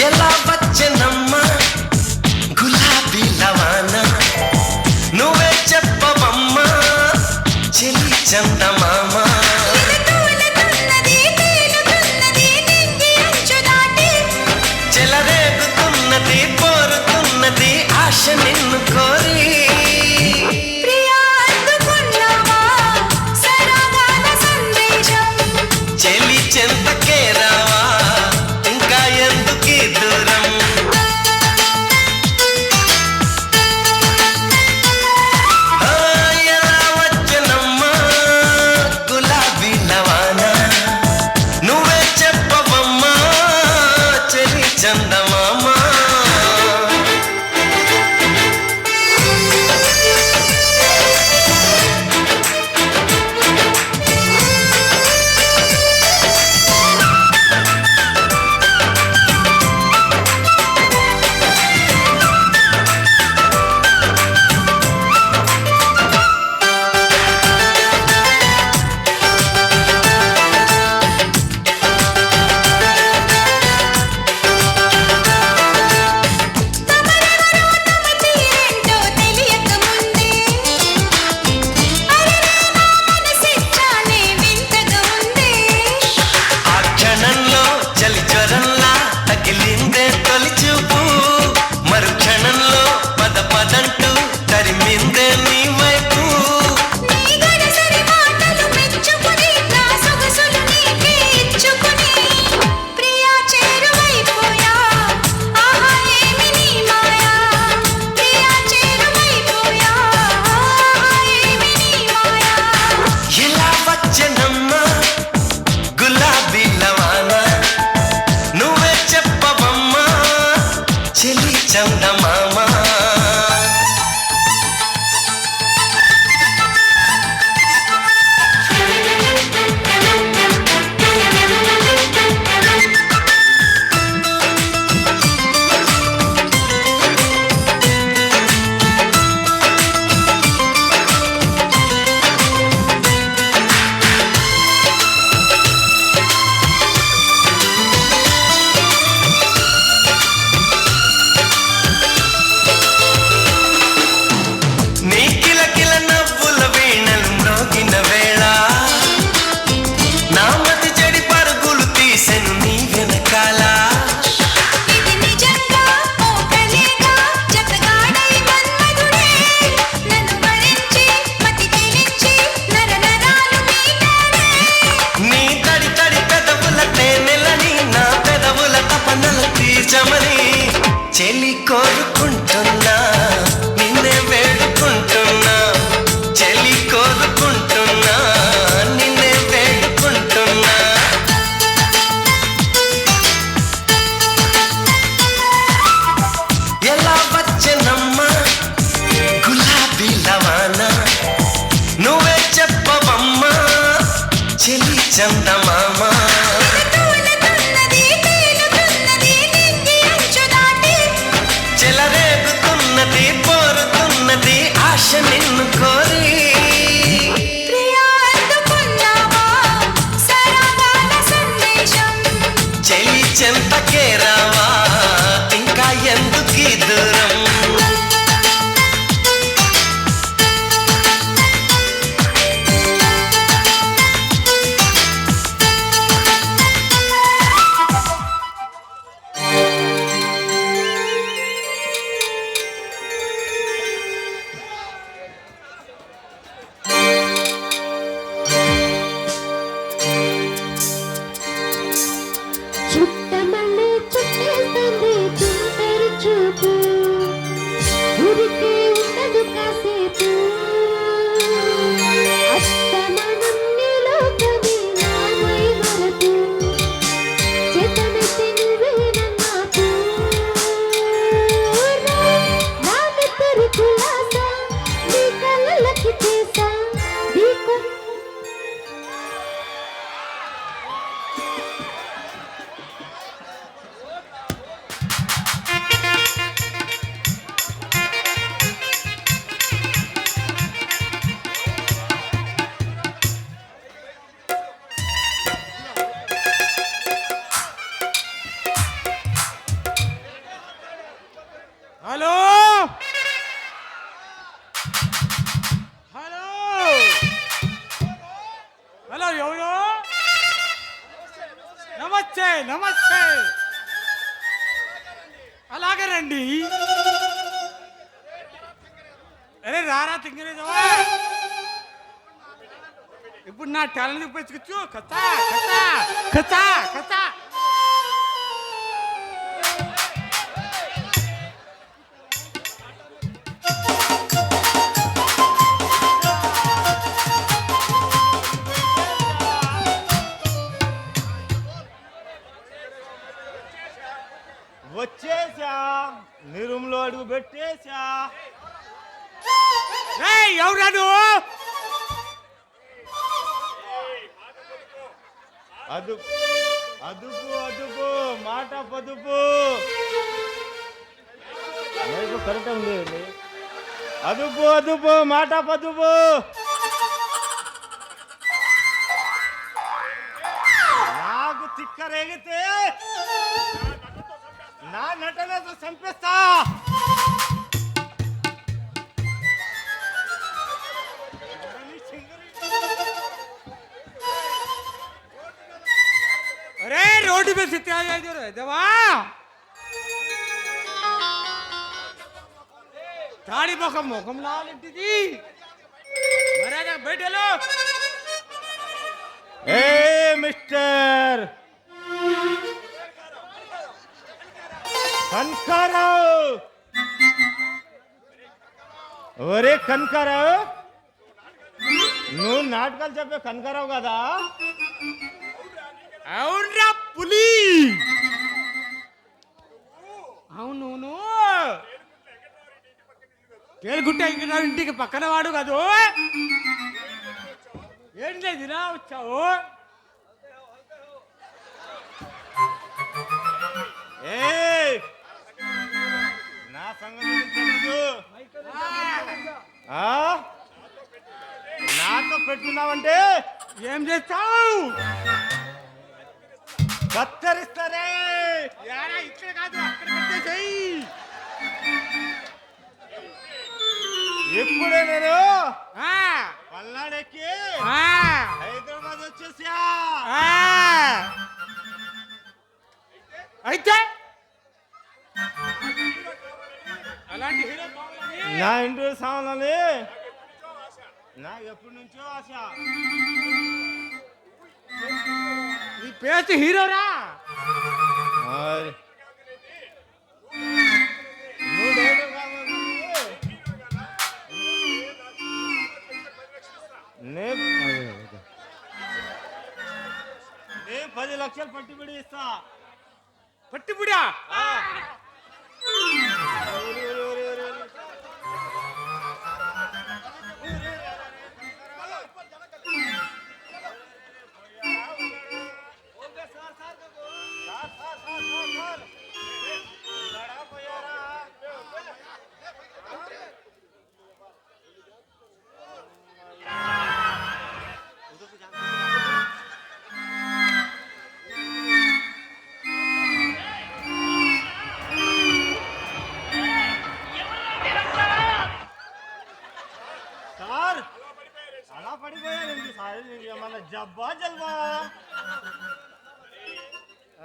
ఎలా వచ్చనమ్మా గులాబీ లవానా, నువ్వే చెప్పవమ్మా చెలి చందమామ. చెలరేగుతున్నది పోరుతున్నది ఆశ నిన్ను కోరి. చెలి చెంతకే రావా, ఇంకా ఎందుకీ దూరం? ఎలా వచ్చనమ్మా గులాబీ లవానా, నువ్వే చెప్పవమ్మా చెలి చందమామ. ఆ క్షణంలో చలి జ్వరంలా తగిలిందే తొలి చూపు, మరు క్షణంలో పద పదంటూ తరిమిందే నీ వైపు. నమస్తే. అలాగే రండి. అరే రారా తింగరేజవా, ఇప్పుడు నా టాలెంట్ చూపించుకోవచ్చు. కథ కథ కథ కథ వచ్చేసా, నీ రూమ్ లో అడుగు పెట్టేసా. ఎవరా నువ్వు? అదుపు అదుపు అదుపు, మాట పదుపు. కరెక్ట్ ఉంది. అదుపు అదుపు, మాట పదుపు. నాకు తిక్క రేగితే నా నటనతో చంపేస్తా. अरे रोड पे से क्या जाए जो देवा తాడి ముఖం లాలింటిది మరాగా బయటలో. ఏ మిస్టర్ కనకారావు, ఒరే కనకారావు, నువ్వు నాటకాలు చెప్పే కనకారావు కదా? అవునరా పులి, అవును. తేలుగుట్ట ఇంటికి పక్కన వాడు కాదు. ఏం లేదురా వచ్చావు? నా సంగతి తెలియదు. నాతో పెట్టుకున్నావంటే ఏం చేస్తావు? కత్తరిస్తారే. ఇక్కడ కాదు అక్కడ పెట్టేసేయ్. ఇప్పుడే నేను పల్నాడెక్కి హైదరాబాద్ వచ్చేసా. అయితే అలాంటి హీరో నా ఇంటర్వ్యూ సామాన్లని నాకు ఎప్పటి నుంచో ఆశ. నీ పేరు హీరోరా? నువ్వు డైరెక్టర్ కావాలి. నేను 10 లక్షలు పట్టిబడి ఇస్తా. పట్టిపుడా? సార్ అలా పడిపోయానండి సార్. ఏమన్నా జబ్బా జల్వా?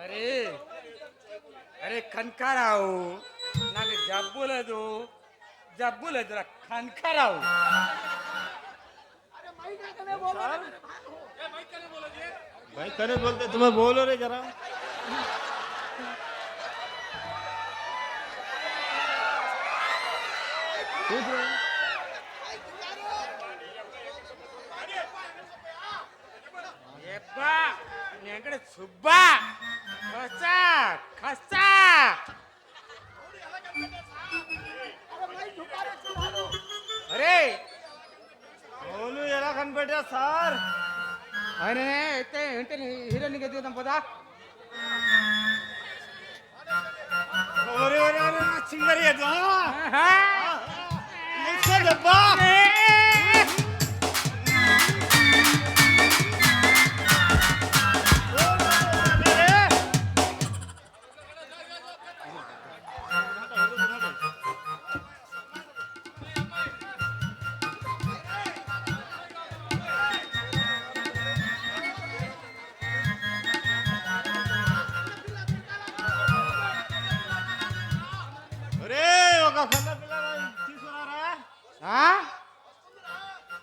అరే అరే కనకారావు, నాకు జబ్బు లేదురా కనకారావు. भाई करे बोलते, तुम्हें बोलो रे जरा. ఎక్కడ సుబ్బా ఖస్తా ఖస్తా. అరే बोलू ఎలా కనిపెట్టా సార్? ఆయననే అయితే ఏంటి హీరోయిన్కి ఎదుగుదాం పదా. ఒరే ఒరే ఒరే నా చింగరి ఏదో నిచ్చే డబ్బా.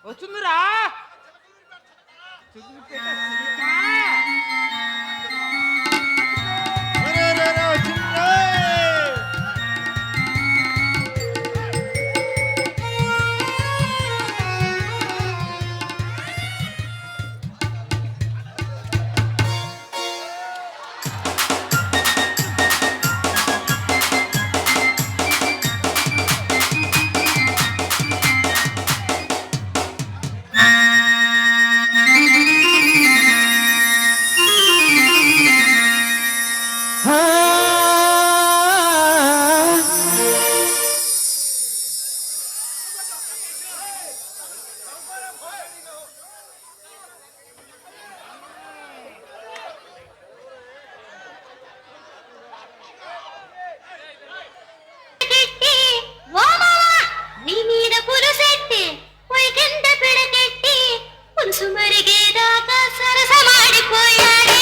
వస్తుందిరా నీ మీద పులుసెట్టి పొయ్యి కింద పిడకెట్టి పులుసు మరిగేదాకా సరసమాడిపోయాడే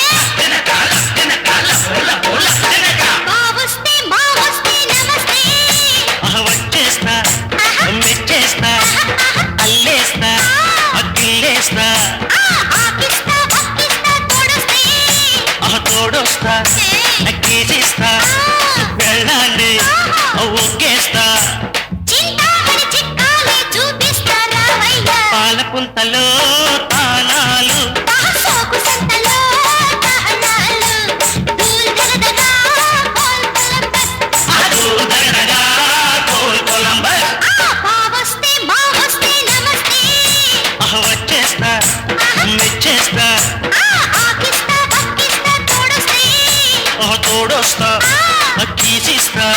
బావొస్తే మావొస్తే నమస్తే వచ్చేస్తా మెచ్చేస్తా అల్లేస్తా అగ్గిల్లేస్తా ఆకిస్తా బక్కిస్తా తోడొస్తే తోడొస్తా కేసిస్తా వెళ్ళాలి ఒక్కేస్తా చింతామణి చిక్కాలే చూపిస్తా రావయ్యా పాలపుంతలో తాళాలు సోకు సంతలో దహనాలు దూల్ దగదగా కొలంబస్ బావొస్తే మావొస్తే నమస్తే వచ్చేస్తా మెచ్చేస్తా ఆకిస్తా బక్కిస్తా తోడొస్తే తోడొస్తా కీసిస్తా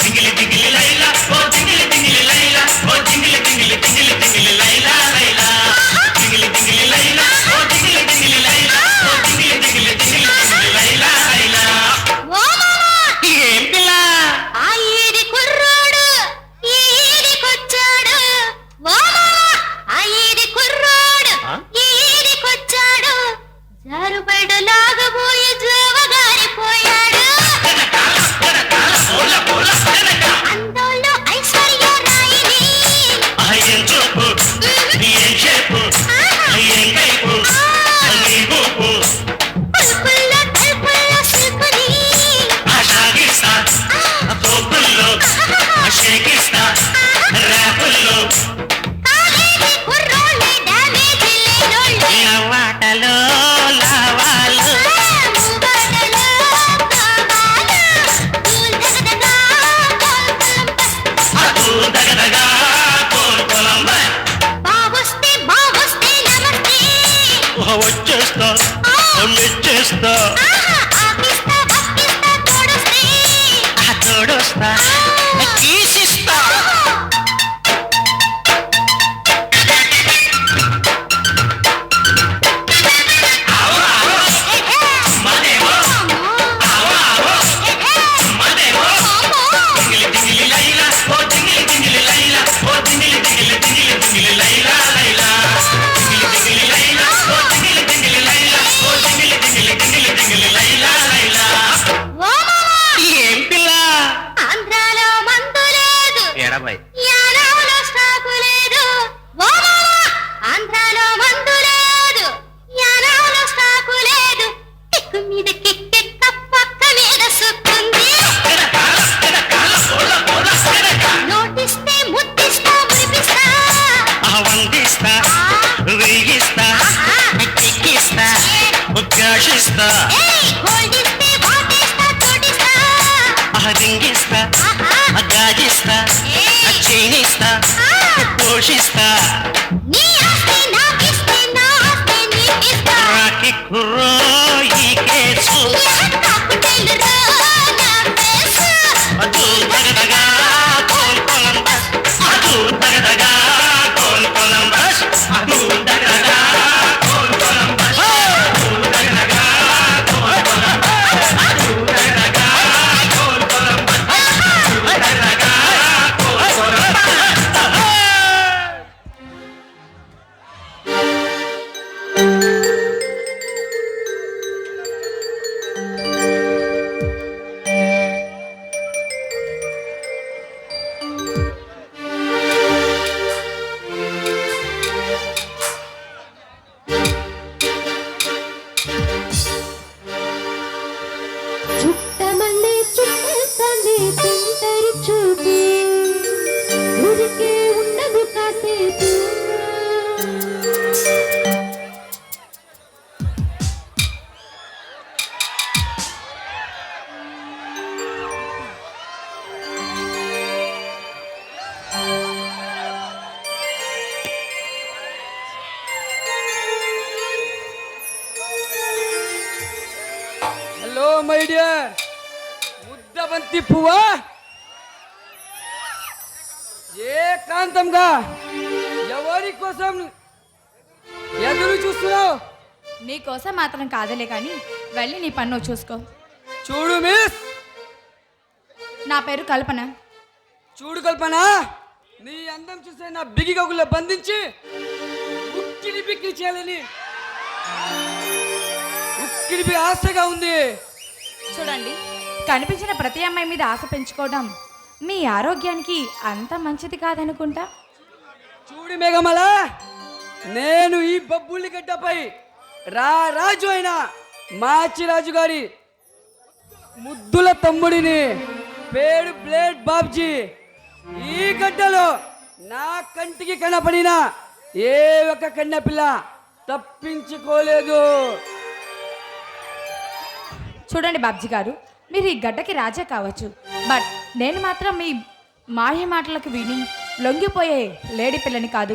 దిగిలి దిగిలి లైలా ఓ దిగిలి దిగిలి లైలా ఓ దిగిలి దిగిలి దిగిలి దిగిలి లైలా లైలా దిగిలి దిగిలి లైలా ఓ దిగిలి దిగిలి లైలా ఓ దిగిలి దిగిలి దిగిలి దిగిలి లైలా లైలా ఓ మామా ఏం పిల్ల ఆ ఈడి కుర్రోడు ఈ ఈడికొచ్చాడు ఓ మామా ఆ ఈడి కుర్రోడు ఈ ఈడికొచ్చాడు జారుబడు లాగబోయి జోవగారిపోయాడు అందోళ్ళు ఐశ్వర్య రాయిని ఏం చూపు ఏం షేపు ఏం కైపు నీ ఊపు పుల్పుల్లో తలుపుల్లో సిల్కుని సాగిస్తా తోపుల్లో షేకిస్తా ర్యాపుల్లో కాలేజీ కుర్రోళ్ళే డ్యామేజీ లేనోళ్ళే వాటలో లావాలు మూగాటలో కావాలా దూల్ దగదగా కోల్కొలంబస్ దగదగా కొలంబస్ బావొస్తే బావొస్తే నమస్తే వచ్చేస్తా మెచ్చేస్తా ఆకిస్తా బక్కిస్తా తోడొస్తే తోడొస్తా కీసిస్తా మదేమో మదేమో దిగిలి దిగిలి లైలా ఓ దిగిలి దిగిలి లైలా ఓ దిగిలి దిగిలి దిగిలి దిగిలి లైలా లైలా దిగిలి దిగిలి లైలా ఓ దిగిలి దిగిలి లైలా ఓ దిగిలి దిగిలి దిగిలి దిగిలి లైలా లైలా ఓ మామా ఏం పిల్ల ఆంధ్రాలో మందు లేదు ఎడబాయ్ యానాంలో స్టాకు లేదు ఓ మామా ఆంధ్రాలో మందు లేదు యానాంలో స్టాకు లేదు టిక్కు మీద కిక్కెక్క పక్క మీద సుక్కుంది నోటిస్తే ముద్దిస్తా మురిపిస్తా వందిస్తా వేగిస్తా ఎక్కిస్తా ఉద్ఘాషిస్తా గోల్డిస్తే వాటేస్తా తోటిస్తా రింగిస్తా గాజిస్తా చైనిస్తా పోషిస్తా నీ ఆస్తి నాకిస్తే నా ఆస్తి నీకిస్తా రాకి కుర్రో ఈ కేసు కాకుటెలురా నా ఫేసు అదు దగదగా కొలంబస్ అదు దగదగా కొలంబస్ అదు దగదగా కొలంబస్ అదు దగదగా కొలంబస్ అదు దగదగా కొలంబస్ అదు దగదగా కొలంబస్ డియర్ ముద్దబంతి పువ్వా ఏకాంతంగా ఎవరి కోసం ఎదురు చూస్తున్నావు? నీ కోసం మాత్రం కాదలే కానీ వెళ్ళి నీ పన్ను చూసుకో. చూడు మిస్, నా పేరు కల్పన. చూడు కల్పన, నీ అందం చూసే నా బిగి గగుల్లో బంధించి ఉక్కిరి బిక్కిరి చేయాలని ఉక్కిరి ఆశగా ఉంది. చూడండి, కనిపించిన ప్రతి అమ్మాయి మీద ఆశ పెంచుకోవడం మీ ఆరోగ్యానికి అంత మంచిది కాదనుకుంటా. చూడు మేఘమల, నేను ఈ బబ్బులి గడ్డపై రాజు అయిన మాచిరాజు గారి ముద్దుల తమ్ముడిని, పేరు బ్లేడ్ బాబ్జీ. ఈ గడ్డలో నా కంటికి కనపడిన ఏ ఒక్క కన్నెపిల్ల తప్పించుకోలేదు. చూడండి బాబ్జీ గారు, మీరు ఈ గడ్డకి రాజా కావచ్చు, బట్ నేను మాత్రం మీ మాయ మాటలకు విని లొంగిపోయే లేడీ పిల్లని కాదు.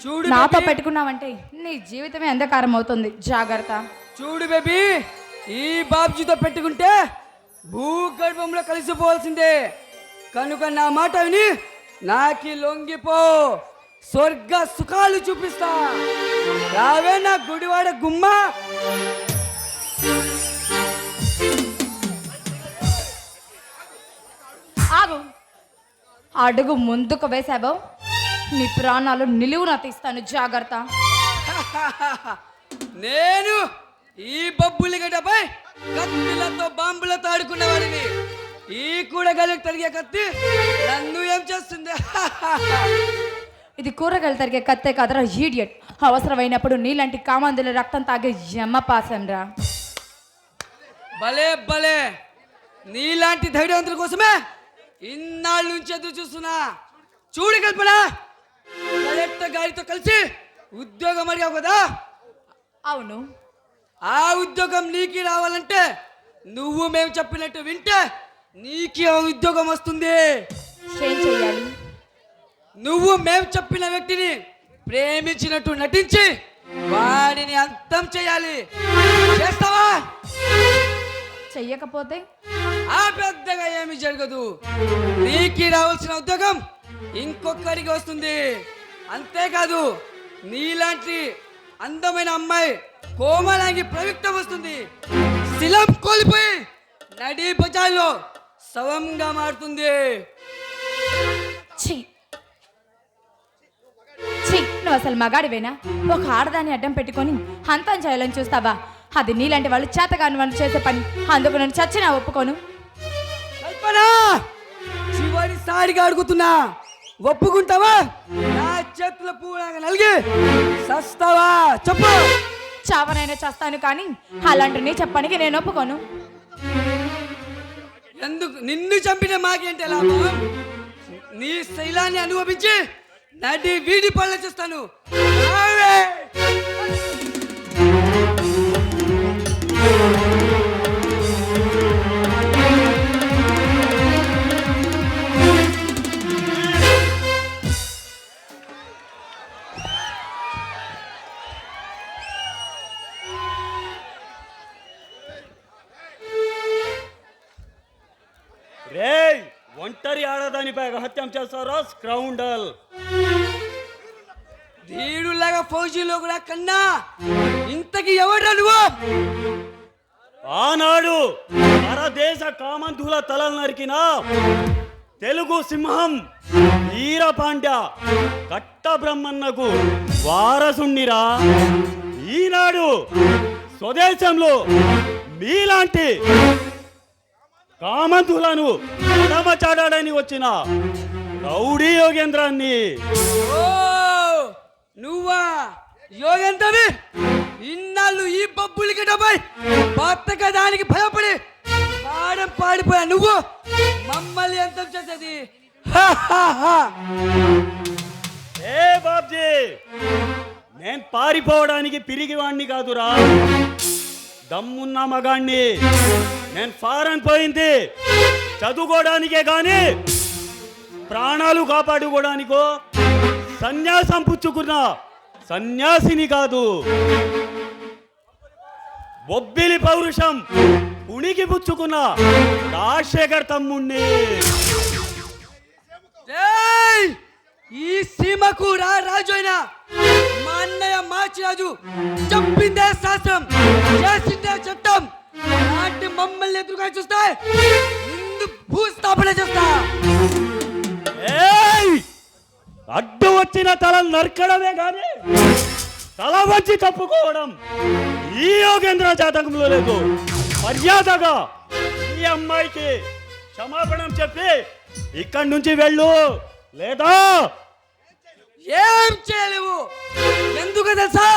చూడు నాతో బేబీ, పెట్టుకున్నావంటే నీ జీవితమే అంధకారం అవుతుంది. జాగ్రత్త. చూడు బేబీ, ఈ బాబ్జీతో పెట్టుకుంటే భూగర్భంలో కలిసిపోవాల్సిందే. కనుక నా మాట విని నాకి లొంగిపో, స్వర్గ సుఖాలు చూపిస్తా. రావే నా గుడివాడ గుమ్మ. ఆగు. అడుగు ముందుకు వేసావో నీ ప్రాణాలు నిలువున తీస్తాను. జాగ్రత్త. నేను ఈ బబ్బులి గడ్డపై కత్తిలతో బాంబులతో ఆడుకున్న వాడిని. ఈ కూడగలకు తరిగే కత్తి నన్ను ఏం చేస్తుంది? ఇది కూరగాయలు తరిగే కత్తే కదరా ఈడియట్. అవసరమైనప్పుడు నీలాంటి కామందుల రక్తం తాగే యమ్మపాసం రా. భలే భలే, నీలాంటి ధైర్యవంతుల కోసమే ఇన్నాళ్ళ నుంచి ఎదురు చూస్తున్నా. చూడు కల్పన, కలెక్టర్ గారితో కలిసి ఉద్యోగం అడిగావు కదా. అవును. ఆ ఉద్యోగం నీకు రావాలంటే నువ్వు మేము చెప్పినట్టు వింటే నీకు ఆ ఉద్యోగం వస్తుంది. ఏం చెయ్యాలి? నువ్వు మేము చెప్పిన వ్యక్తిని ప్రేమించినట్టు నటించి వాడిని అంతం చేయాలి. చేస్తావా? చెయ్యకపోతే ఆ పెద్దగా ఏమి జరగదు. నీకు రావాల్సిన ఉద్యోగం ఇంకొకరికి వస్తుంది. అంతేకాదు, నీలాంటి అందమైన అమ్మాయి కోమలాంగి ప్రయుక్తం వస్తుంది. శిలం కోల్పోయి నడి బజార్లో శవంగా మారుతుంది. ఛీ ఛీ, నువ్వు అసలు మగాడివేనా? ఒక ఆడదాన్ని అడ్డం పెట్టుకొని హంతం చేయాలని చూస్తావా? అది నీలాంటి వాళ్ళు చేతగాని వాళ్ళు చేసే పని. అందుకు నేను చచ్చినా ఒప్పుకోను. కల్పన, చివరిసారిగా అడుగుతున్నా, ఒప్పుకుంటావా? నా చేతుల పువ్వులాగా నలిగి సస్తావా? చెప్పు. చావనైనా చేస్తాను కానీ అలాంటి నీ చెప్పడానికి నేను ఒప్పుకోను. ఎందుకు? నిన్ను చంపిన మాకేంటి లాభం? నీ శైలాన్ని అనుభవించి నడి వీడి పళ్ళ చేస్తాను. రేయ్, ఒంటరి ఆడదానిపై హత్యం చేస్తారా స్క్రౌండల్? ధీరులాగా ఫౌజీలో కూడా కన్నా ఇంతకి ఎవడ్రా నువ్వు? ఆనాడు పరదేశ కామంతుల తలలు నరికిన తెలుగు సింహం వీరపాండ్య కట్ట బ్రహ్మన్నకు వారసుండిరా. ఈనాడు స్వదేశంలో మీలాంటి కామంతులను అడమచాడని వచ్చిన రౌడీ యోగేంద్రాన్ని. ఓ, నువ్వా యోగేంద్రవి? ఇన్నాళ్ళు ఈ బబ్బులి గడ్డపై బతక దానికి భయపడి పాడం పాడిపోయా నువ్వు మమ్మల్ని అంతం చేసేది. ఏ బాబ్జీ, నేను పారిపోవడానికి పిరిగివాణ్ణి కాదురా, దమ్మున్న మగాణ్ణి. నేను ఫారెన్ పోయింది చదువుకోవడానికే కానీ ప్రాణాలు కాపాడుకోవడానికో సన్యాసం పుచ్చుకున్న సన్యాసిని కాదు. బొబ్బిలి పౌరుషం పుణికి పుచ్చుకున్న రాజశేఖర్ తమ్ముణ్ణి. ఏయ్! ఈ సీమకు రాజు అయినా మా అన్నయ్య మాచిరాజు చెప్పిందే శాస్త్రం, చేసిందే చట్టం. అలాంటి మమ్మల్ని ఎదురుగా చూస్తే ముందు భూస్థాపన చేస్తా. ఏయ్! అడ్డు వచ్చిన తల నరకడమే గాని తల వంచి తప్పుకోవడం ఈ యోగేంద్ర జాతకంలో లేదు. మర్యాదగా ఈ అమ్మాయికి క్షమాపణం చెప్పి ఇక్కడి నుంచి వెళ్ళు, లేదా ఏం చేయలేవు. ఎందుకు తెలుసా?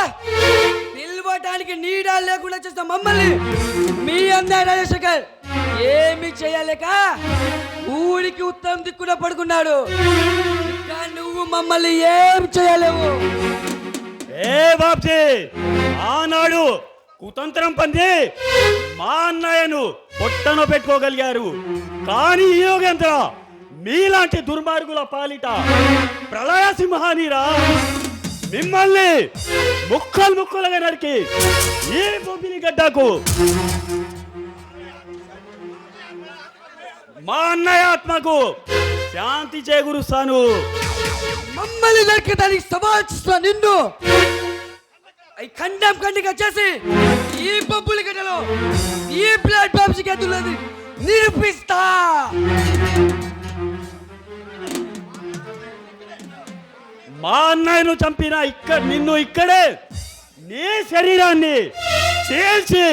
నిలవటానికి నీడ లేకుండా చేస్తా మమ్మల్ని మీ అన్నయ్య రాజశేఖర్ ఏమి చేయలేక ఊరికి ఉత్తరం దిక్కున పడుకున్నాడు. ఇంకా నువ్వు మమ్మల్ని ఏం చేయలేవు. ఏ బాబ్జీ, ఆనాడు కుతంత్రం పంది మా అన్నయ్యను పొట్టను పెట్టుకోగలిగారు. కానీ ఈ యోగేంద్ర మీలాంటి దుర్మార్గుల పాలిట ప్రళయ సింహానిరా. మిమ్మల్ని ముక్కలు ముక్కలుగా నరికి ఈ బొబ్బిలి గడ్డకు మా అన్నయ్య ఆత్మకు శాంతి చేకూరుస్తాను. మమ్మల్ని నరకడానికి సమాచిస్తా నిన్ను ఈ ఖండం ఖండిగా చేసి ఈ పప్పుల గడ్డలో ఈ బ్లడ్ బాంబ్స్ గదులది నిరూపిస్తా. మా అన్నయ్యను చంపిన నిన్ను ఇక్కడే నీ శరీరాన్ని చీల్చి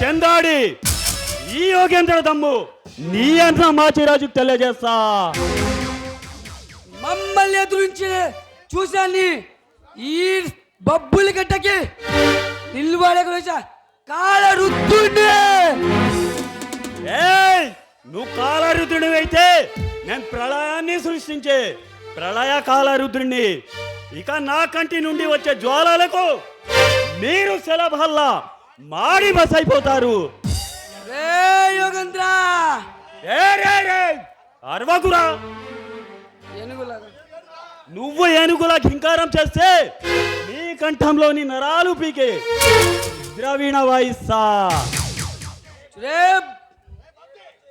చెందాడి ఈ యోగేంద్ర దమ్ము నీ అన్న మాచిరాజుకు తెలియజేస్తా. మమ్మల్ని ఎదురించి చూశాన్ని ఈ బబ్బుల గడ్డకి నిల్వాడే కాల రుద్దుండే. ఏయ్, నువ్వు కాలరుద్రుడి అయితే నేను ప్రళయాన్ని సృష్టించే ప్రళయ కాలరుద్రుడిని. ఇక నా కంటి నుండి వచ్చే జ్వాలలకు మీరు సెలభల్లా మాడి బసైపోతారు. రే యోగేంద్ర, అరవకురా. నువ్వు ఏనుగుల కింకారం చేస్తే నీ కంఠంలోని నరాలు పీకే ద్రవీణ వాయిస్తా.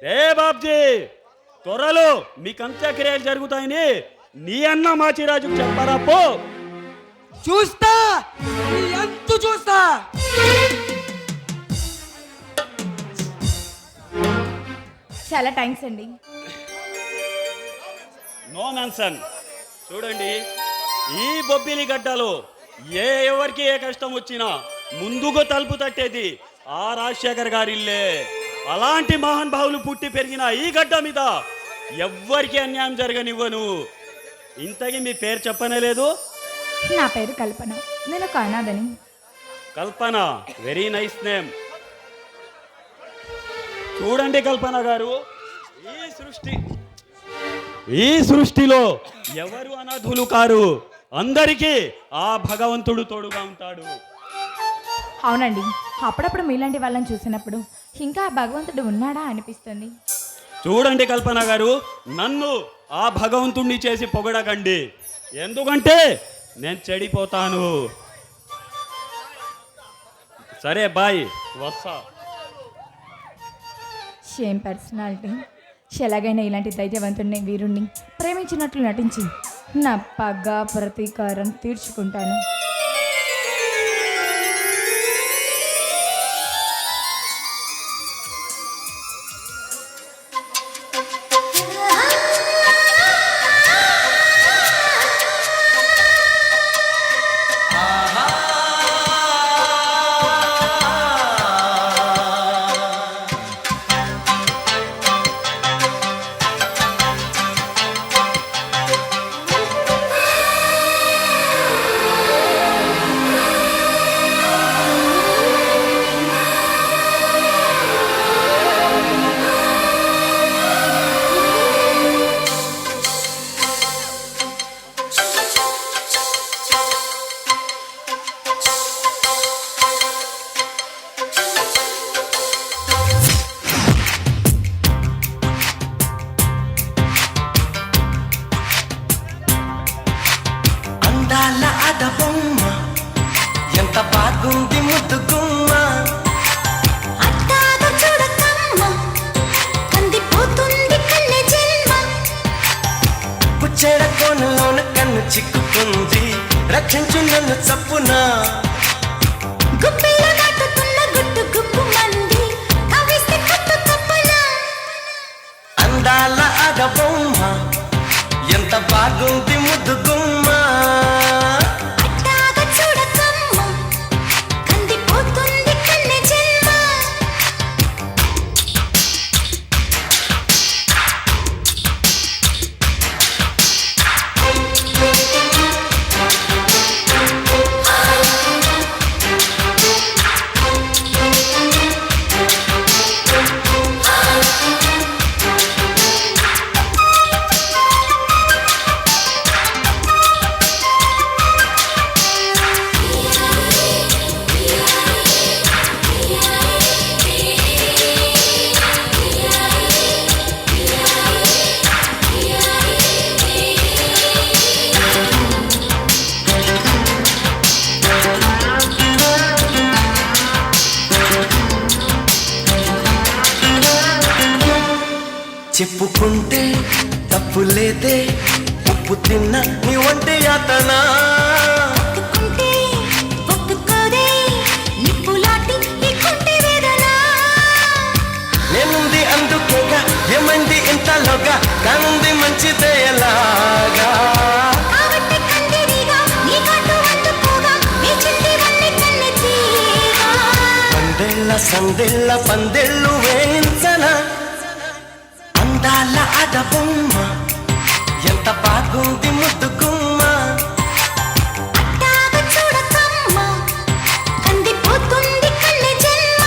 రే బాబ్జీ, త్వరలో మీకు అంత్యక్రియలు జరుగుతాయని నీ అన్న మాచిరాజుకు చెప్పరా పో. చూస్తా, ఎంత చూస్తా. చాలా థ్యాంక్స్ అండి. No mention. చూడండి, ఈ బొబ్బిలి గడ్డలో ఎవరికి ఏ కష్టం వచ్చినా ముందుగా తలుపు తట్టేది ఆ రాజశేఖర్ గారి ఇల్లే. అలాంటి మహాన్ భావులు పుట్టి పెరిగిన ఈ గడ్డ మీద ఎవ్వరికి అన్యాయం జరగనివ్వను. ఇంతకీ మీ పేరు చెప్పనే లేదు? నా పేరు కల్పన, నేను ఒక అనాథని. కల్పన, వెరీ నైస్ నేమ్. చూడండి కల్పన గారు, ఈ సృష్టిలో ఎవరు అనాథులు కారు. అందరికీ ఆ భగవంతుడు తోడుగా ఉంటాడు. అవునండి, అప్పుడప్పుడు మీలాంటి వాళ్ళని చూసినప్పుడు ఇంకా ఆ భగవంతుడు ఉన్నాడా అనిపిస్తుంది. చూడండి కల్పన గారు, నన్ను ఆ భగవంతుణ్ణి చేసి పొగడకండి, ఎందుకంటే నేను చెడిపోతాను. సరే బాయ్, వస్తా. Same personality. ఎలాగైనా ఇలాంటి ధైర్యవంతుడిని, వీరుణ్ణి ప్రేమించినట్లు నటించి నా పగ ప్రతీకారం తీర్చుకుంటాను. ఎంత బాగుంది ముద్దు గుమ్మ అట్టాగ చూడ చిక్కుకుంది రక్షించు నన్ను చప్పునా గుప్పిలో దాటుతున్న గుట్టు గుప్పు మంది కవిస్తే కట్టు తప్పునా అందాల అగబొమ్మ ఎంత బాగుంది ముద్దు గుమ్మ అట్టాగా చూడకమ్మ కందిపోతుంది కన్నె జన్మ చెప్పుకుంటే తప్పు లేదే ఉప్పు తిన్న నీ వంటి యాతనా ఒప్పుకుంటే ఒప్పుకోదే నిప్పులాంటి ఈ కుంటి వేదన నేనుంది అందుకేగా ఏమంది ఇంతలోగా కానుంది మంచిదే ఎలాగా కాబట్టి కందిరిగా నీ కట్టు అందుకోగా నీ చింతివన్నీ కన్నె తీగా పందెళ్ళ సందెళ్ళ పందెళ్ళు వేయించనా అందాల అడబొమ్మ ఎంత బాగుంది ముద్దు గుమ్మ అట్టాగా చూడకమ్మ కందిపోతుంది కన్నె జన్మ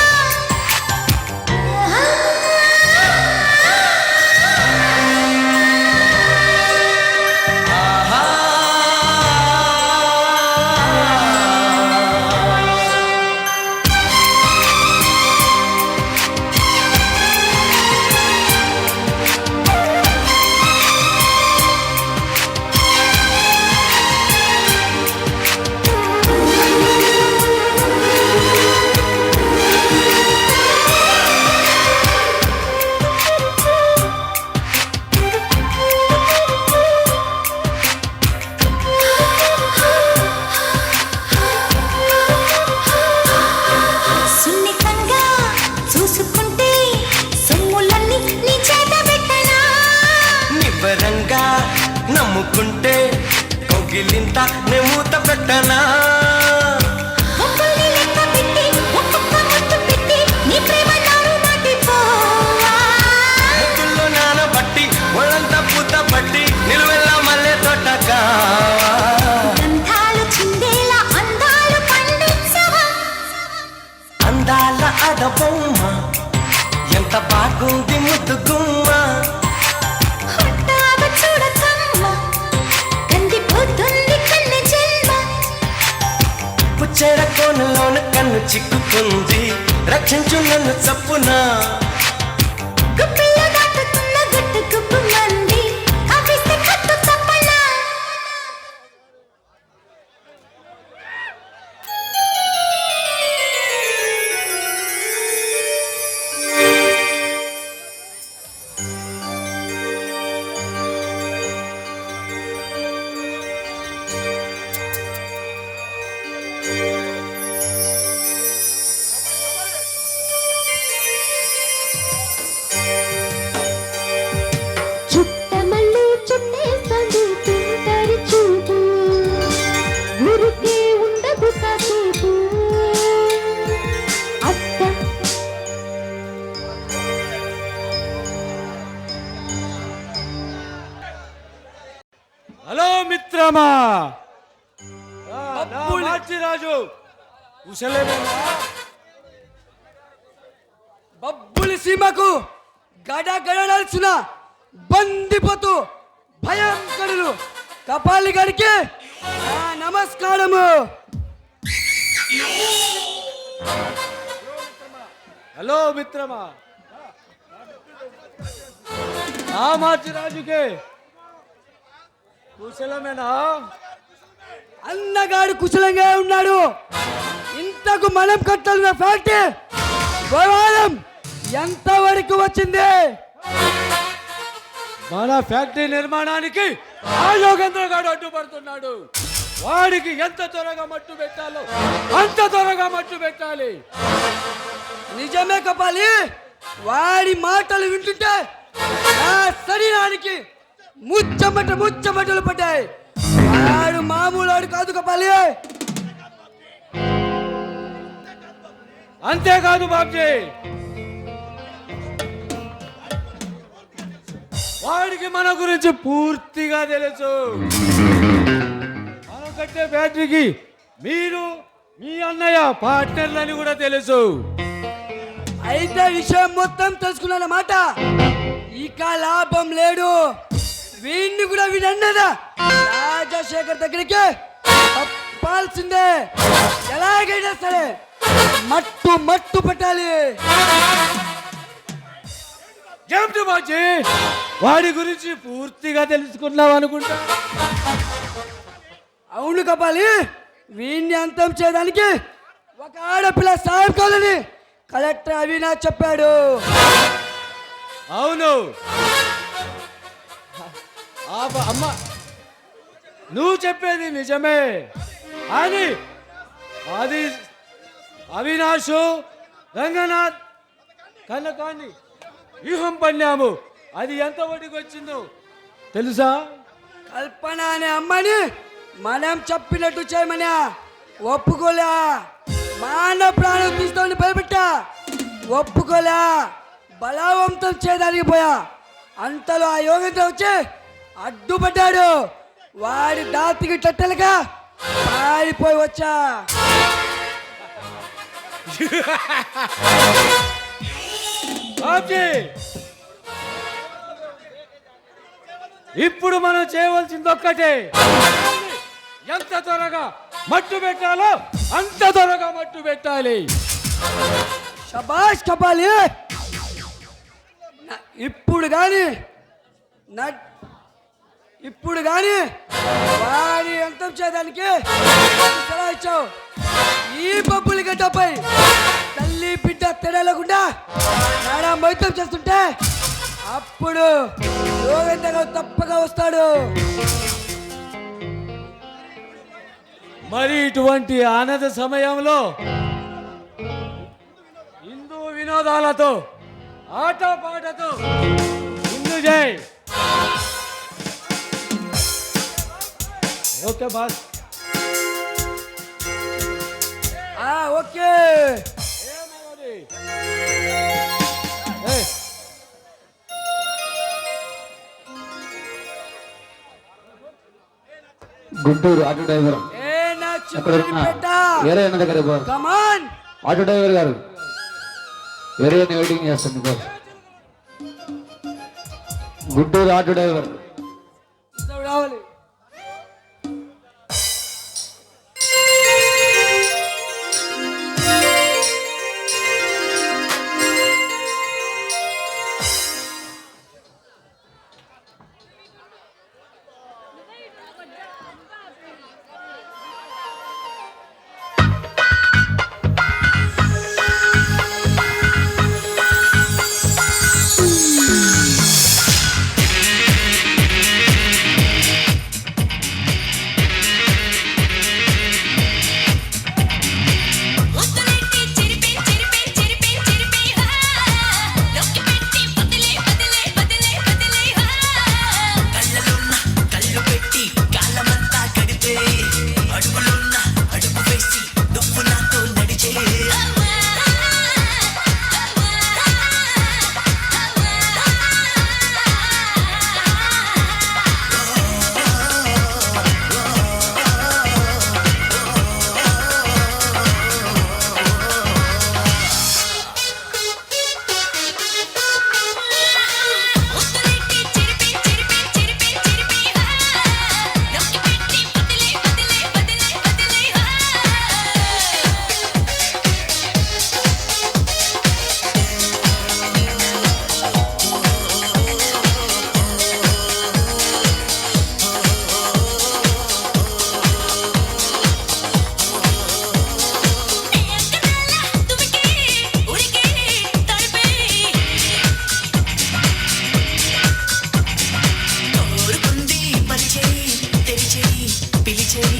సున్నితంగా చూసుకుంటే సొమ్ములన్నీ నీ చేత పెట్టనా నిబ్బరంగా నమ్ముకుంటే కోగిలింత నే మూత పెట్టనా ఒక్కల్ని లెక్క పెట్టి ఒక్కొక్క ముద్దు పెట్టి నీ ప్రేమ నారు నాటిపోవా ముద్దుల్లో నానబట్టి ఒళ్ళంతా పూత పట్టి నిలువెల్లా మల్లె తోట కావా గంధాలు చిందేలా అందాలు పండించవా అందాల అడబొమ్మ ఎంత బాగుంది ముద్దు గుమ్మ హుట్టాగా చూడకమ్మ కందిపోతుంది కన్నె జన్మ పుచ్చెడ కోనలోన కన్ను చిక్కుకుంది రక్షించు నన్ను చప్పునా గుప్పిలో దాటుతున్న గుట్టు గుప్పు మంది కవిస్తే కట్టు తప్పనా చుట్టమల్లి చుట్టేస్తుంది తుంటరి చూపు ఊరికే ఉండదు కాసేపు అత్త హలో మిత్రమా రాజు కుశలమేనా బబ్బులి సీమకు గడగడలాల్సిన బందిపోతూ భయంకరులు కపాలి గడికి నా నమస్కారము. హలో మిత్రమా రాజుకే కుశలమేనా? అన్నగాడు కుశలంగా ఉన్నాడు. ఇంతకు మనం కట్టాల్సిన ఫ్యాక్టరీ వ్యవహారం ఎంత వరకు వచ్చింది? మన ఫ్యాక్టరీ నిర్మాణానికి ఆ యోగేంద్ర గారు అడ్డుపడుతున్నాడు. వాడికి ఎంత త్వరగా మట్టు పెట్టాలో అంత త్వరగా మట్టు పెట్టాలి. నిజమే కపాలి, వాడి మాటలు వింటుంటే నా శరీరానికి ముచ్చమటలు పడ్డాయి. వాడు మామూలు వాడు కాదు కపాలి. అంతేకాదు బాబ్జీ, వాడికి మన గురించి పూర్తిగా తెలుసు. మనం కట్టే బ్యాటరీకి మీరు మీ అన్నయ్య పార్ట్నర్లని కూడా తెలుసు. అయితే విషయం మొత్తం తెలుసుకున్నమాట. ఇక లాభం లేడు. వీడిని కూడా వీడన్నదా రాజశేఖర్ దగ్గరికి తప్పాల్సిందే. ఎలాగైనా సరే మట్టు పెట్టాలి. ఏమిటి బాజీ, వాడి గురించి పూర్తిగా తెలుసుకున్నావు అనుకుంటా. అవును కపాలి, వీడిని అంతం చేయడానికి ఒక ఆడపిల్ల సాయం కావాలని కలెక్టర్ అవినాష్ చెప్పాడు. అవును అమ్మ, నువ్వు చెప్పేది నిజమే. అని అది అవినాష్ రంగనాథ్ కనకాన్ని వ్యూహం పన్నాము. అది ఎంత ఒడికి వచ్చిందో తెలుసా? కల్పన అనే అమ్మని మనం చెప్పినట్టు చేయమని ఒప్పుకోలే. మాన ప్రాణం తీసుకోని భయపెట్టా, ఒప్పుకోలే. బలవంతం చేయడానికి పోయా. అంతలో ఆ యోగేంద్ర వచ్చి అడ్డుపడ్డాడు. వాడి దాతికి టట్టలుగా పారిపోయి వచ్చా. బాబ్జీ, ఇప్పుడు మనం చేయవలసింది ఒక్కటే. ఎంత త్వరగా మట్టు పెట్టాలో అంత త్వరగా మట్టు పెట్టాలి. శబాష్ కపాలి. ఇప్పుడు కానీ వాడి అంతం చేయడానికి సలహా ఇచ్చావు. ఈ పప్పుల గడ్డపై తల్లి బిడ్డ తెడలేకుండా నానా మైతం చేస్తుంటే అప్పుడు యోగేంద్ర తప్పగా వస్తాడు. మరి ఇటువంటి ఆనంద సమయంలో హిందూ వినోదాలతో ఆటపాటతో ముందు జై. Okay boss. Okay. Guntur auto driver వేరే అన్న దగ్గర కమాన్. ఆటో డ్రైవర్ గారు వేరే వెయిటింగ్ చేస్తుంది బాస్. గుంటూరు ఆటో డ్రైవర్ రావాలి.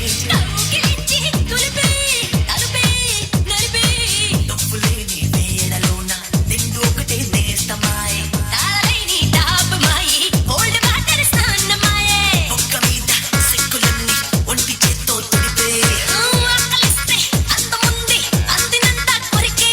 కౌగిలించి తులిపి తలుపి నలిపి నువ్వులేని వేళలోన నిండు ఒకటే నేస్తమాయే తాళలేని తాపమాయి ఓల్డ్ వాటర్ స్నానమాయే ఒక్క మీద సిక్కులన్నీ ఒంటి చేత్తో తుడిపే ఆకలిస్తే అందముంది అందినంత కొరికి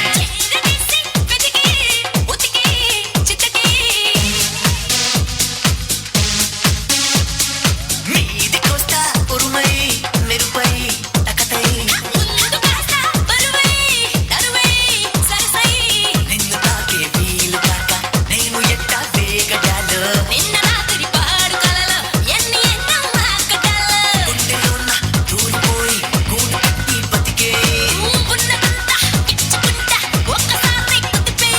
చేరదీసి వెతికి ఉతికి చితకి మీది కోస్తా ఉరుమై మెరుపై టకటై ముందు కాస్త బరువై తరువై సరసై నిన్ను తాకే వీలు కాక నేను ఎట్టా వేగడాలో నిన్న రాత్రి పాడు కలలో ఎన్ని ఎన్నో ఆకటాలు గుండెలోన దూరిపోయి గూడు కట్టి బతికే ఉన్నదంతా ఇచ్చుకుంటా ఒక్కసారి కుదిపే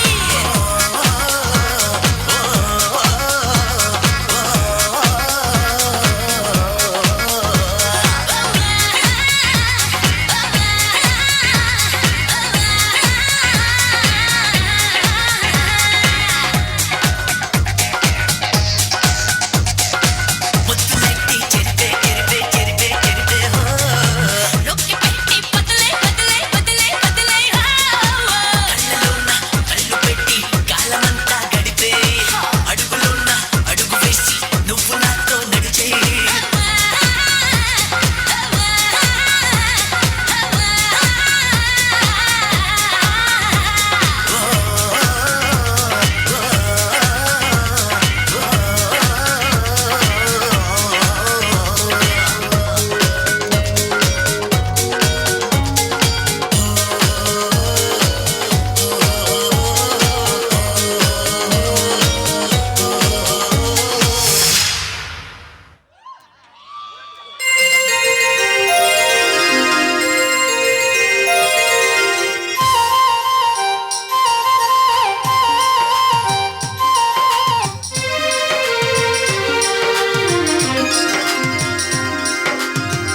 ముద్దులెట్టి చెరిపే చెరిపే చెరిపే చెరిపే హో నొక్కి పెట్టి బదులే బదులే బదులే బదులే కళ్ళలోన కళ్ళు పెట్టి కాలమంతా గడిపే అడుగులోన అడుగు వేసి నువ్వు నాతో నడిచే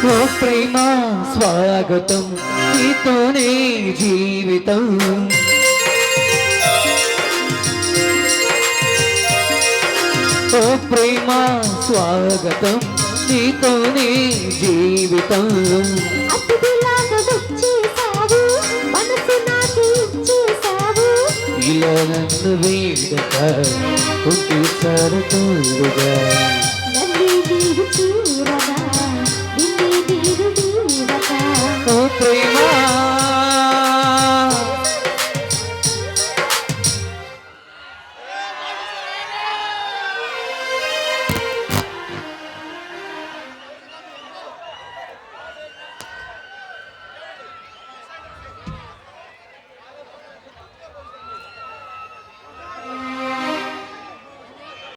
ఓ ప్రేమ స్వాగతం నీతోనే జీవితం ఓ ప్రేమ స్వాగతం నీతోనే జీవితం అతిథిలాగా వచ్చేసావు మనసు నాకు ఇచ్చేసావు ఇలా నన్ను వేడక పుట్టి సరతోడుగా